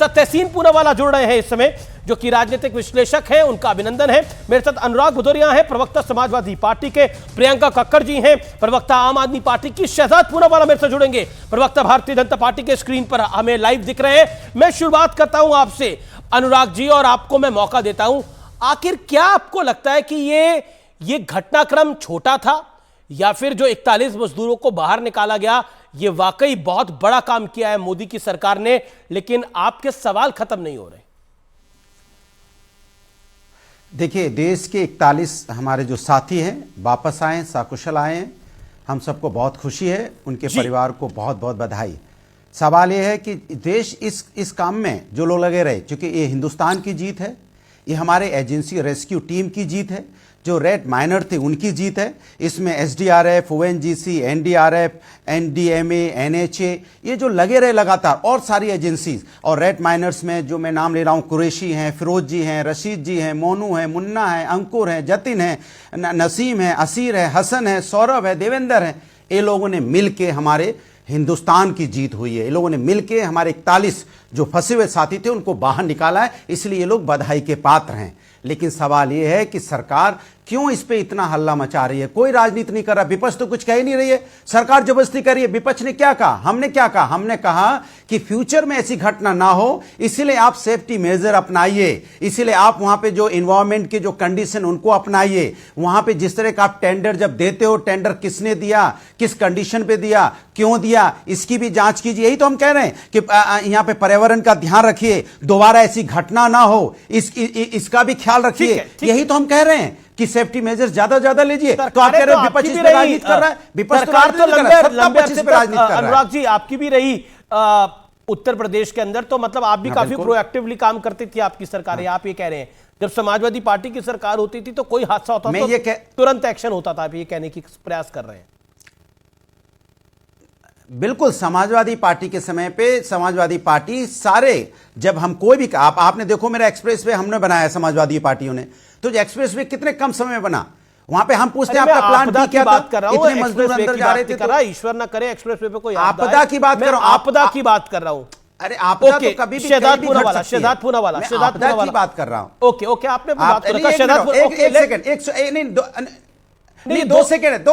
साथ तहसीन पूनावाला जुड़ रहे हैं इस समय, जो कि राजनीतिक विश्लेषक हैं, उनका अभिनंदन है। मेरे साथ अनुराग भदौरिया हैं, प्रवक्ता समाजवादी पार्टी के, प्रियंका कक्कड़ जी हैं, प्रवक्ता आम आदमी पार्टी की, शहजाद पूनावाला मेरे से जुड़ेंगे, प्रवक्ता भारतीय जनता पार्टी के। स्क्रीन पर हमें लाइव दिख रहे हैं। मैं शुरुआत करता हूं आपसे अनुराग जी, और आपको मैं मौका देता हूं। आखिर क्या आपको लगता है कि ये घटनाक्रम छोटा था, या फिर जो 41 मजदूरों को बाहर निकाला गया, ये वाकई बहुत बड़ा काम किया है मोदी की सरकार ने, लेकिन आपके सवाल खत्म नहीं हो रहे? देखिए, देश के 41 हमारे जो साथी हैं वापस आए, सकुशल आए हैं, हम सबको बहुत खुशी है, उनके परिवार को बहुत बहुत बधाई। सवाल यह है कि देश इस काम में जो लोग लगे रहे, क्योंकि ये हिंदुस्तान की जीत है, ये हमारे एजेंसी रेस्क्यू टीम की जीत है, जो रेड माइनर थे उनकी जीत है। इसमें SDRF, ONGC, NDRF, NDMA, NHA, ये जो लगे रहे लगातार, और सारी एजेंसीज। और रेड माइनर्स में जो मैं नाम ले रहा हूँ, कुरैशी हैं, फिरोज जी हैं, रशीद जी हैं, मोनू हैं, मुन्ना हैं, अंकुर हैं, जतिन हैं, नसीम हैं, असीर है, हसन है, सौरभ है, देवेंद्र हैं, ये लोगों ने मिल के हमारे हिंदुस्तान की जीत हुई है। ये लोगों ने मिलके हमारे 41 जो फंसे हुए साथी थे उनको बाहर निकाला है, इसलिए ये लोग बधाई के पात्र हैं। लेकिन सवाल ये है कि सरकार क्यों इस पे इतना हल्ला मचा रही है? कोई राजनीति नहीं कर रहा, विपक्ष तो कुछ कह ही नहीं रही है, सरकार जबरदस्ती कर रही है। विपक्ष ने क्या कहा, हमने क्या कहा? हमने कहा कि फ्यूचर में ऐसी घटना ना हो, इसीलिए आप सेफ्टी मेजर अपनाइए, इसीलिए आप वहां पे जो एनवायरमेंट के जो कंडीशन उनको अपनाइए। वहां पे जिस तरह का आप टेंडर जब देते हो, टेंडर किसने दिया, किस कंडीशन पे दिया, क्यों दिया, इसकी भी जांच कीजिए। यही तो हम कह रहे हैं कि यहाँ पे पर्यावरण का ध्यान रखिए, दोबारा ऐसी घटना ना हो, इसका भी ख्याल रखिए। यही तो हम कह रहे हैं कि सेफ्टी मेजर्स ज्यादा लीजिए। तो आप कह रहे हो विपक्ष इस पे राजनीति कर रहा है, विपक्ष सरकार तो लंबे राजनीति कर रहा है। अनुराग जी, आपकी भी रही उत्तर प्रदेश के अंदर, तो मतलब आप भी काफी प्रोएक्टिवली काम करती थी आपकी सरकार। आप ये कह रहे हैं जब समाजवादी पार्टी की सरकार होती थी तो कोई हादसा होता तो तुरंत एक्शन होता था, आप ये कहने की प्रयास कर रहे हैं? बिल्कुल, समाजवादी पार्टी के समय पे समाजवादी पार्टी सारे, जब हम कोई भी, आपने देखो मेरा एक्सप्रेस वे हमने बनाया समाजवादी पार्टियों ने, तो एक्सप्रेस वे कितने कम समय में बना। वहां पे हम पूछते हैं आपका प्लान बी क्या था? इतने मजदूर अंदर जा रहे थे, तो ईश्वर ना करे एक्सप्रेस वे पे कोई आपदा की बात कर रहा हूं, आपदा की बात कर रहा हूं। अरे आपदा तो कभी भी शहजाद पूनावाला की बात कर रहा हूं। ओके, आपने बात कर नहीं, 2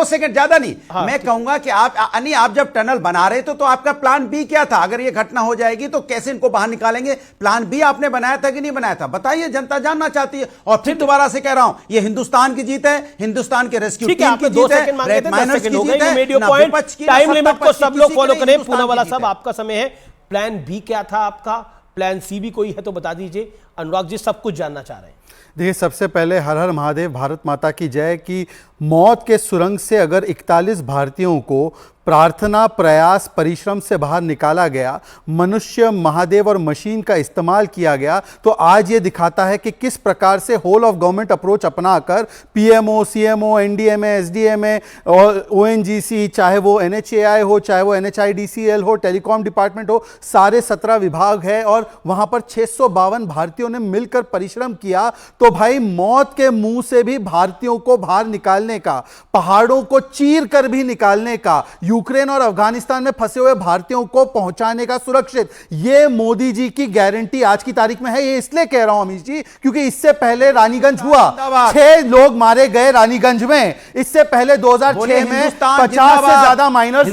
सेकंड ज्यादा नहीं। मैं कहूंगा कि आप जब टनल बना रहे थे तो आपका प्लान बी क्या था? अगर ये घटना हो जाएगी तो कैसे इनको बाहर निकालेंगे? प्लान बी आपने बनाया था कि नहीं बनाया था? बताइए, जनता जानना चाहती है। और फिर दोबारा से कह रहा हूं, ये हिंदुस्तान की जीत है, हिंदुस्तान के रेस्क्यू टीम की जीत है, रेड माइनर्स की जीत है। टाइम लिमिट को सब लोग फॉलो करें। पूनावाला साहब, आपका समय है। प्लान बी क्या था आपका? प्लान सी भी कोई है तो बता दीजिए। अनुराग जी सब कुछ जानना चाह रहे हैं। देखिए, सबसे पहले हर हर महादेव, भारत माता की जय। की मौत के सुरंग से अगर 41 भारतीयों को प्रार्थना, प्रयास, परिश्रम से बाहर निकाला गया, मनुष्य, महादेव और मशीन का इस्तेमाल किया गया, तो आज ये दिखाता है कि किस प्रकार से होल ऑफ गवर्नमेंट अप्रोच अपनाकर पीएमओ, सीएमओ, एनडीएमए, एसडीएमए और ओएनजीसी, चाहे वो एनएचएआई हो, चाहे वो एनएचआईडीसीएल हो, टेलीकॉम डिपार्टमेंट हो, सारे 17 विभाग है और वहां पर 652 भारतीयों ने मिलकर परिश्रम किया। तो भाई, मौत के मुंह से भी भारतीयों को बाहर निकालने का, पहाड़ों को चीर कर भी निकालने का, यूक्रेन और अफगानिस्तान में फंसे हुए भारतीयों को पहुंचाने का सुरक्षित, ये मोदी जी की गारंटी आज की तारीख में है। ये इसलिए कह रहा हूं अमित जी, क्योंकि इससे पहले रानीगंज हुआ, 6 लोग मारे गए रानीगंज में। इससे पहले 2006 में 50 से ज्यादा माइनर्स,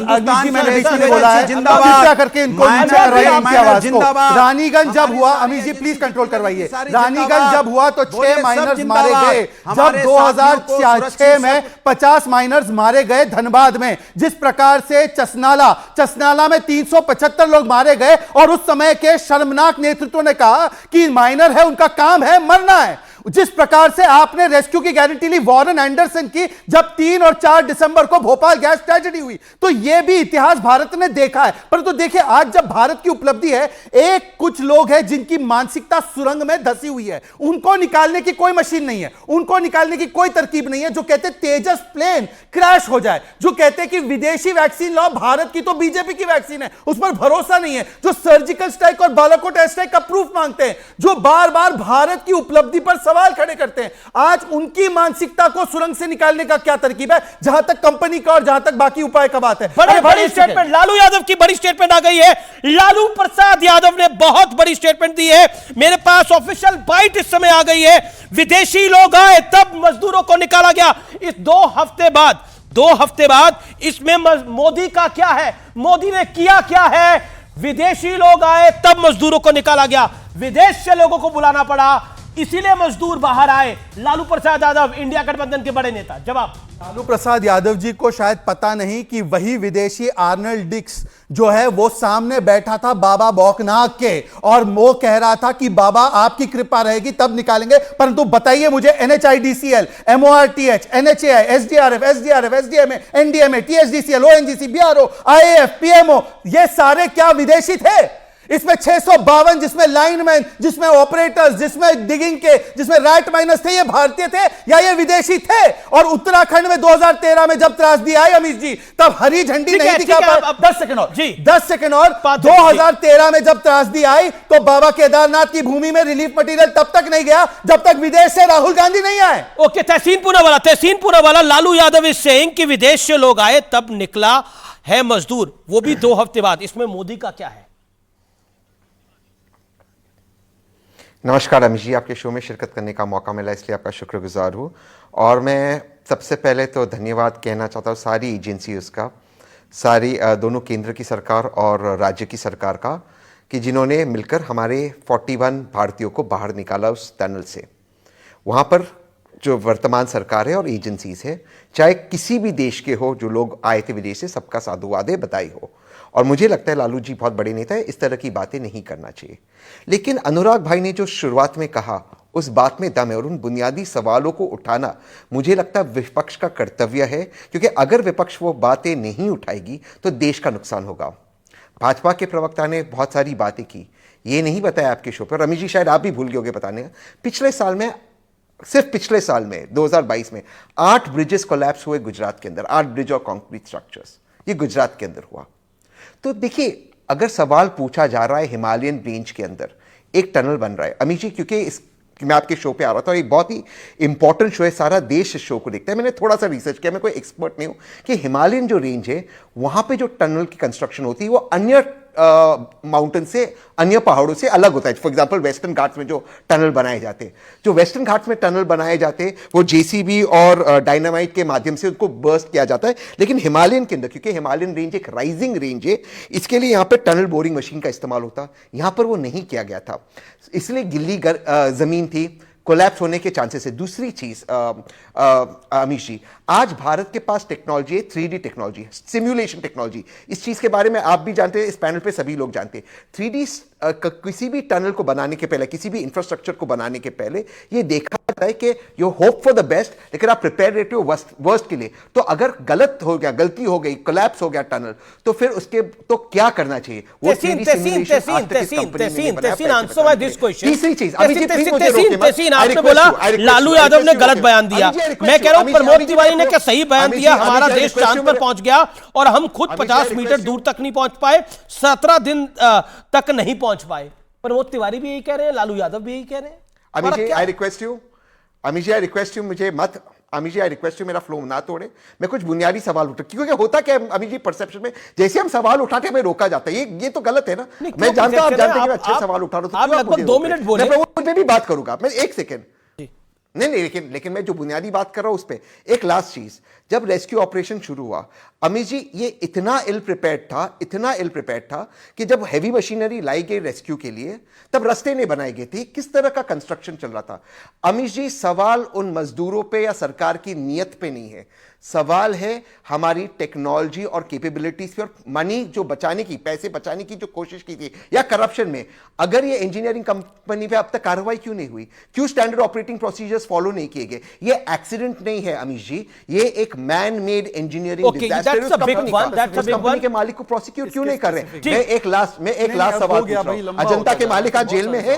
बोला है करके इनको रानीगंज जब हुआ, अमित जी प्लीज कंट्रोल करवाइए, रानीगंज जब हुआ तो 6 माइनर्स मारे गए। जब 2006 में 50 माइनर्स मारे गए धनबाद में, जिस प्रकार से चसनाला में 375 लोग मारे गए, और उस समय के शर्मनाक नेतृत्व ने कहा कि माइनर है, उनका काम है मरना है। जिस प्रकार से आपने रेस्क्यू की गारंटी ली वॉरेन एंडरसन की, जब 3 और 4 दिसंबर को भोपाल गैस ट्रेजेडी हुई, तो यह भी इतिहास भारत ने देखा है। परंतु देखिए, आज जब भारत की उपलब्धि है, एक कुछ लोग हैं जिनकी मानसिकता सुरंग में धसी हुई है, उनको निकालने की कोई मशीन नहीं है, उनको निकालने की कोई तरकीब नहीं है। जो कहते तेजस प्लेन क्रैश हो जाए, जो कहते कि विदेशी वैक्सीन लाओ, भारत की तो बीजेपी की वैक्सीन है, उस पर भरोसा नहीं है, जो सर्जिकल स्ट्राइक और बालाकोट एयर स्ट्राइक का प्रूफ मांगते हैं, जो बार बार भारत की उपलब्धि पर सवाल खड़े करते हैं। आज उनकी मानसिकता को सुरंग से निकालने का क्या तरकीब है, जहां तक कंपनी का और जहां तक बाकी उपाय का बात है। बड़ी स्टेटमेंट, लालू यादव की बड़ी स्टेटमेंट आ गई है। लालू प्रसाद यादव ने बहुत बड़ी स्टेटमेंट दी है। मेरे पास ऑफिशियल बाइट इस समय आ गई है। विदेशी लोग आए तब मजदूरों को निकाला गया। इस 2 हफ्ते बाद इसमें मोदी का क्या है, मोदी ने किया क्या है? विदेशी लोग आए तब मजदूरों को निकाला गया, विदेश से लोगों को बुलाना पड़ा, इसीलिए मजदूर बाहर आए। लालू प्रसाद यादव इंडिया गठबंधन के बड़े नेता। जवाब, लालू प्रसाद यादव जी को शायद पता नहीं कि वही विदेशी आर्नल्ड डिक्स जो है वो सामने बैठा था बाबा बौखनाग के, और वो कह रहा था कि बाबा आपकी कृपा रहेगी तब निकालेंगे। परंतु बताइए मुझे, NHIDCL, MORTH, NHAI, SDRF, SDRF, SDMA, NDMA, THDCL, ONGC, BRO, IAF, PMO, ये सारे क्या विदेशी थे? इसमें 652, जिसमें लाइनमैन, जिसमें ऑपरेटर्स, जिसमें डिगिंग के, जिसमें राइट माइनस थे, ये भारतीय थे या ये विदेशी थे? और उत्तराखंड में 2013 में जब त्रासदी आई अमित जी, तब हरी झंडी नहीं दिखा पाए। 10 सेकंड और जी, 10 सेकंड और 2013 में जब त्रासदी आई तो बाबा केदारनाथ की भूमि में रिलीफ मटेरियल तब तक नहीं गया जब तक विदेश से राहुल गांधी नहीं आए। Okay, Tehseen Poonawalla, Lalu Yadav is saying कि विदेश से लोग आए तब निकला है मजदूर, वो भी 2 हफ्ते बाद। इसमें मोदी का क्या है? नमस्कार अमित जी, आपके शो में शिरकत करने का मौका मिला इसलिए आपका शुक्रगुजार हूँ। और मैं सबसे पहले तो धन्यवाद कहना चाहता हूँ सारी एजेंसीज का, सारी दोनों केंद्र की सरकार और राज्य की सरकार का, कि जिन्होंने मिलकर हमारे 41 भारतीयों को बाहर निकाला उस टनल से। वहाँ पर जो वर्तमान सरकार है और एजेंसीज है, चाहे किसी भी देश के हो, जो लोग आए थे विदेश से, सबका साधुवाद है, बधाई हो। और मुझे लगता है लालू जी बहुत बड़े नेता है, इस तरह की बातें नहीं करना चाहिए। लेकिन अनुराग भाई ने जो शुरुआत में कहा, उस बात में दम है, और उन बुनियादी सवालों को उठाना मुझे लगता है विपक्ष का कर्तव्य है, क्योंकि अगर विपक्ष वो बातें नहीं उठाएगी तो देश का नुकसान होगा। भाजपा के प्रवक्ता ने बहुत सारी बातें की, ये नहीं बताया आपके शो पर, अमित जी शायद आप भी भूल गए होंगे बताने का, सिर्फ पिछले साल में 2022 में 8 ब्रिजेस कोलैप्स हुए गुजरात के अंदर, 8 ब्रिज और कंक्रीट स्ट्रक्चर्स, ये गुजरात के अंदर हुआ। तो देखिए, अगर सवाल पूछा जा रहा है हिमालयन रेंज के अंदर एक टनल बन रहा है, अमित जी, क्योंकि मैं आपके शो पे आ रहा था, एक बहुत ही इंपॉर्टेंट शो है, सारा देश इस शो को देखता है। मैंने थोड़ा सा रिसर्च किया, मैं कोई एक्सपर्ट नहीं हूं, कि हिमालयन जो रेंज है वहां पे जो टनल की कंस्ट्रक्शन होती है वो अन्य माउंटेन से, अन्य पहाड़ों से अलग होता है। फॉर एग्जांपल वेस्टर्न घाट्स में जो टनल बनाए जाते हैं, वो जेसीबी और डायनामाइट के माध्यम से उनको बर्स्ट किया जाता है। लेकिन हिमालयन के अंदर, क्योंकि हिमालयन रेंज एक राइजिंग रेंज है, इसके लिए यहां पर टनल बोरिंग मशीन का इस्तेमाल होता, यहां पर वो नहीं किया गया था, इसलिए गिल्ली जमीन थी, कोलैप्स होने के चांसेस है। दूसरी चीज अमित जी, आज भारत के पास टेक्नोलॉजी है, 3D टेक्नोलॉजी, सिमुलेशन टेक्नोलॉजी। इस चीज के बारे में आप भी जानते हैं, इस पैनल पे सभी लोग जानते हैं। 3D किसी भी टनल को बनाने के पहले, किसी भी इंफ्रास्ट्रक्चर को बनाने के पहले ये देखा जाता है कि you hope for the best, लेकिन आप प्रिपेयर रहते हो वर्स्ट के लिए। तो अगर गलती हो गई, कोलैप्स हो गया टनल, तो फिर उसके तो क्या करना चाहिए? वो तीसरी चीज, आपने बोला लालू यादव ने गलत बयान दिया, मैं कह रहा हूं प्रमोद तिवारी ने क्या सही बयान दिया? हमारा देश चांद पर पहुंच गया और हम खुद 50 मीटर दूर तक नहीं पहुंच पाए, 17 दिन तक नहीं पहुंच पाए। प्रमोद तिवारी भी यही कह रहे हैं, लालू यादव भी यही कह रहे हैं। Amit ji, I request you, मुझे मत, Amit ji, I request you, मेरा फ्लो ना तोड़े। मैं कुछ बुनियादी सवाल उठा, क्योंकि होता क्या है अमित जी, परसेप्शन में जैसे हम सवाल उठाते हमें रोका जाता है, ये तो गलत है ना। मैं जानता हूं आप जानते हैं अच्छे सवाल उठा रहे हो, आप लगभग 2 मिनट बोले, मैं भी बात करूंगा, मैं 1 सेकेंड नहीं, लेकिन मैं जो बुनियादी बात कर रहा हूं उस पे एक लास्ट चीज, जब रेस्क्यू ऑपरेशन शुरू हुआ अमित जी, ये इतना इल प्रिपेयर्ड था कि जब हैवी मशीनरी लाई गई रेस्क्यू के लिए, तब रास्ते नहीं बनाए गए थे, किस तरह का कंस्ट्रक्शन चल रहा था। अमित जी, सवाल उन मजदूरों पे या सरकार की नीयत पे नहीं है, सवाल है हमारी टेक्नोलॉजी और कैपेबिलिटीज पे, और मनी जो बचाने की, पैसे बचाने की जो कोशिश की थी, या करप्शन में। अगर ये इंजीनियरिंग कंपनी पे अब तक कार्रवाई क्यों नहीं हुई? क्यों स्टैंडर्ड ऑपरेटिंग प्रोसीजर्स फॉलो नहीं किए गए? ये एक्सीडेंट नहीं है अमित जी, ये एक man made engineering disaster. Company के मालिक को प्रोसिक्यूट क्यों नहीं कर रहे? मैं एक लास्ट सवाल पूछ रहा हूं, अजंता के मालिक आज जेल में है?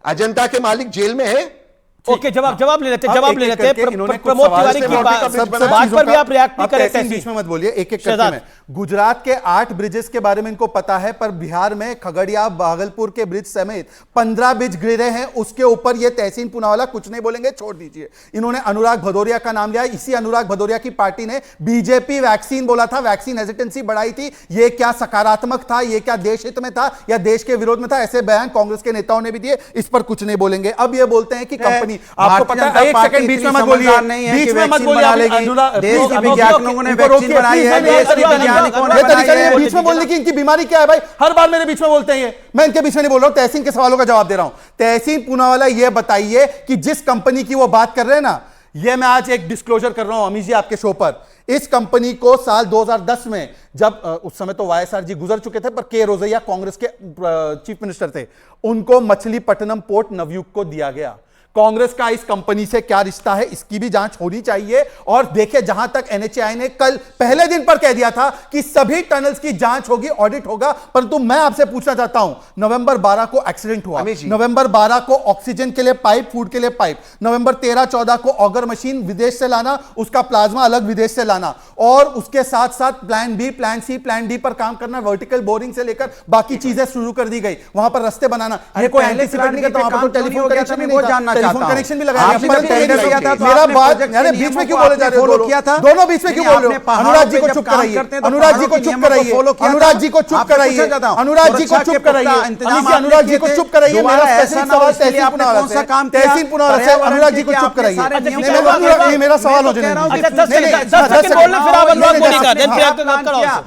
अजंता के मालिक जेल में है? ओके, जवाब ले लेते अब जवाब ले एक-एक लेते हैं। करके इन्होंने कुछ प्रमोद सवाल तिवारी से की सब बात चीजों पर भी का- आप रिएक्ट नहीं आप करें। तहसीन बीच में मत बोलिए, एक-एक करके शहजाद। में। गुजरात के 8 ब्रिजेस के बारे में इनको पता है, पर बिहार में खगड़िया भागलपुर के ब्रिज समेत 15 ब्रिज गिरे हैं, उसके ऊपर ये तहसीन पूनावाला कुछ नहीं बोलेंगे, छोड़ दीजिए। इन्होंने अनुराग भदौरिया का नाम लिया, इसी अनुराग भदौरिया की पार्टी ने बीजेपी वैक्सीन बोला था, वैक्सीन हेजिटेंसी बढ़ाई थी। ये क्या सकारात्मक था, ये क्या देश हित में था या देश के विरोध में था? ऐसे बयान कांग्रेस के नेताओं ने भी दिए, इस पर कुछ नहीं बोलेंगे। अब ये बोलते हैं कि कंपनी, आपको पता है, एक सेकंड बीच में मत बोलिए, बीच में मत बोलिए। देश के वैज्ञानिकों ने वैक्सीन बनाई है, देश के वैज्ञानिकों ने बनाई है। बीच में बोलने की इनकी बीमारी क्या है भाई? हर बार मेरे बीच में बोलते हैं ये। मैं इनके बीच में नहीं बोल रहा हूं, तहसीन के सवालों का जवाब दे रहा हूं। तहसीन पूनावाला, ये बताइए कि जिस कंपनी की वो बात कर रहे हैं ना, ये मैं आज एक डिस्क्लोजर कर रहा हूं अमीश जी आपके शो पर। इस कंपनी को साल 2010 में, जब उस समय तो वाईएसआर जी गुजर चुके थे, पर के रोजैया कांग्रेस के चीफ मिनिस्टर थे, उनको मछलीपट्टनम पोर्ट नवयुग को दिया गया। कांग्रेस का इस कंपनी से क्या रिश्ता है, इसकी भी जांच होनी चाहिए। और देखिए, जहां तक एनएचएआई ने कल पहले दिन पर कह दिया था कि सभी टनल्स की जांच होगी, ऑडिट होगा, परंतु मैं आपसे पूछना चाहता हूं, नवंबर 12 को एक्सीडेंट हुआ, नवंबर 12 को ऑक्सीजन के लिए पाइप, फूड के लिए पाइप, नवंबर 13-14 को ऑगर मशीन विदेश से लाना, उसका प्लाज्मा अलग विदेश से लाना, और उसके साथ साथ plan B, plan C, plan D पर काम करना, वर्टिकल बोरिंग से लेकर बाकी चीजें शुरू कर दी गई, वहां पर रास्ते बनाना। ये कोई एंटीसिपेट नहीं करता, वहां पर टेलीफोन कनेक्शन भी नहीं था, टेलीफोन कनेक्शन भी लगाया। मेरा बात, यानी बीच में क्यों बोले जा रहे हो? दोनों बीच में क्यों बोल रहे हो? अनुराग जी को चुप कराइए, अनुराग जी को चुप कराइए, अनुराग जी को चुप कराइए, अनुराग जी को चुप कराइए, अनुराग जी को चुप कराइए। मेरा स्पेसिफिक सवाल तहसीन पूनावाला से, तहसीन पूनावाला से, अनुराग जी को चुप कराइए। ये मेरा सवाल हो जाए।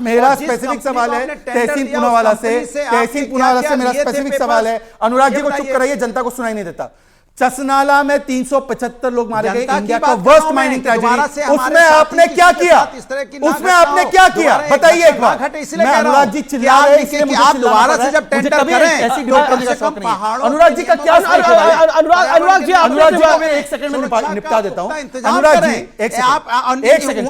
मेरा स्पेसिफिक सवाल है तहसीन पूनावाला से, तहसीन पूनावाला से मेरा स्पेसिफिक सवाल है, अनुराग जी को चुप कराइए, जनता को सुनाई नहीं देता। चसनाला में 375 लोग मारे गए, इंडिया का वर्स्ट माइनिंग ट्रेजेडी, उसमें आपने क्या किया? उसमें आपने क्या किया बताइए एक बार। मैं अनुराग जी चिल्ला रहे हैं इसलिए मुझे आप दोबारा से जब टेंडर करें ऐसी डिबेट करने का शौक नहीं है। अनुराग जी का क्या? अनुराग जी मैं एक सेकंड में निपटा देता हूं। अनुराग जी एक सेकंड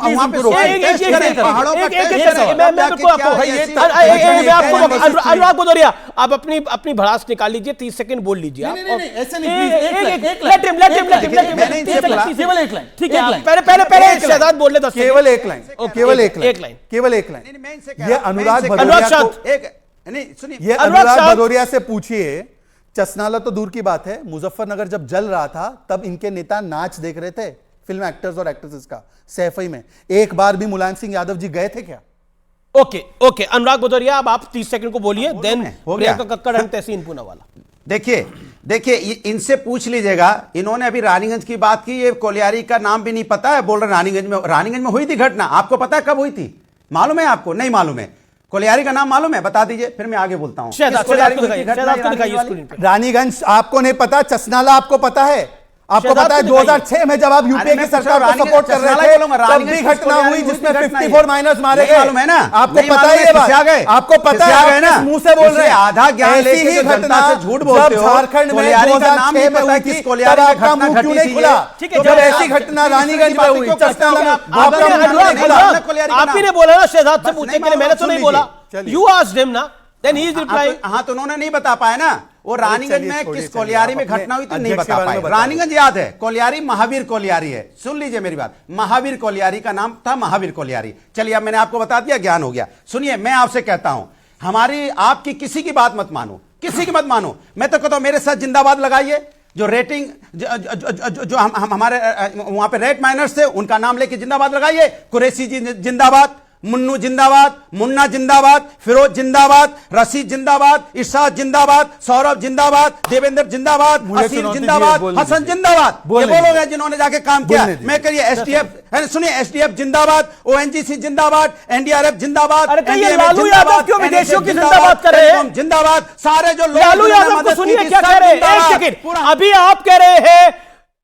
अनुराग भदौरिया, आप अपनी भड़ास निकाल लीजिए, 30 सेकंड बोल लीजिए। ऐसे नहीं, ठीक है, पहले शहजाद बोल ले 10 सेकंड। केवल एक लाइन। ये अनुराग भदौरिया से पूछिए, चसनाला तो दूर की बात है, मुजफ्फरनगर जब जल रहा था तब इनके नेता नाच देख रहे थे फिल्म एक्टर्स और एक्ट्रेसेस का सैफई में। एक बार भी मुलायम सिंह यादव जी गए थे क्या? ओके, अनुराग भदौरिया, अब आप 30 सेकंड को बोलिए, देन प्रियंका कक्कड़ एंड तहसीन पूनावाला। देखिए इनसे पूछ लीजिएगा, इन्होंने अभी रानीगंज की बात की, ये कोलियारी का नाम भी नहीं पता है, बोल रहे रानीगंज में हुई थी घटना। आपको पता है कब हुई थी? मालूम है आपको? नहीं मालूम है। कोलियारी का नाम मालूम है? बता दीजिए, फिर मैं आगे बोलता हूं। रानीगंज आपको नहीं पता, चसनाला आपको पता है? आपको पता है 2006 में जब आप यूपीए की सरकार को सपोर्ट कर रहे थे तब भी घटना हुई जिसमें 54 माइनर्स मारे गए, मालूम है ना? आपको पता है ये बात? आपको पता है ना? मुंह से बोल रहे हैं। आधा ज्ञान लेके जो जनता से झूठ बोलते हो। झारखंड में 2006 में हुई थी, तब आपका मुंह क्यों नहीं खुला? जब ऐसी घटना रानीगंज में हुई, चसनाला में आपका मुंह क्यों नहीं खुला? आप ही ने बोला ना शहजाद से पूछने के लिए, मैंने तो नहीं बोला। यू आस्क्ड हिम ना, देन ही इज रिप्लाइंग। हाँ, तो उन्होंने नहीं बता पाया ना वो रानीगंज में किस कोलियारी में घटना हुई, तो नहीं बता पाए। रानीगंज याद है, कोलियारी महावीर कोलियारी है। सुन लीजिए मेरी बात, महावीर कोलियारी का नाम था महावीर कोलियारी। चलिए, अब मैंने आपको बता दिया, ज्ञान हो गया। सुनिए, मैं आपसे कहता हूं, आपकी किसी की बात मत मानो, किसी की मत मानो। मैं तो कहता हूं मेरे साथ जिंदाबाद लगाइए। जो रेटिंग जो हमारे वहां पे रेट माइनर्स थे, उनका नाम लेके जिंदाबाद लगाइए। कुरैशी जी जिंदाबाद, मुन्नू जिंदाबाद, मुन्ना जिंदाबाद, फिरोज जिंदाबाद, रशीद जिंदाबाद, इरशाद जिंदाबाद, सौरभ जिंदाबाद, देवेंद्र जिंदाबाद, असीम जिंदाबाद, हसन जिंदाबाद। ये वो लोग हैं जिन्होंने जाके काम किया। मैं करिए एसटीएफ, सुनिए, एसटीएफ जिंदाबाद, ओएनजीसी जिंदाबाद, एनडीआरएफ जिंदाबाद। लालू यादव क्यों विदेशियों की जिंदाबाद कर रहे हैं? जिंदाबाद। सारे जो लालू यादव को सुनिए क्या कह रहे हैं। एक सेकंड, अभी आप कह रहे हैं,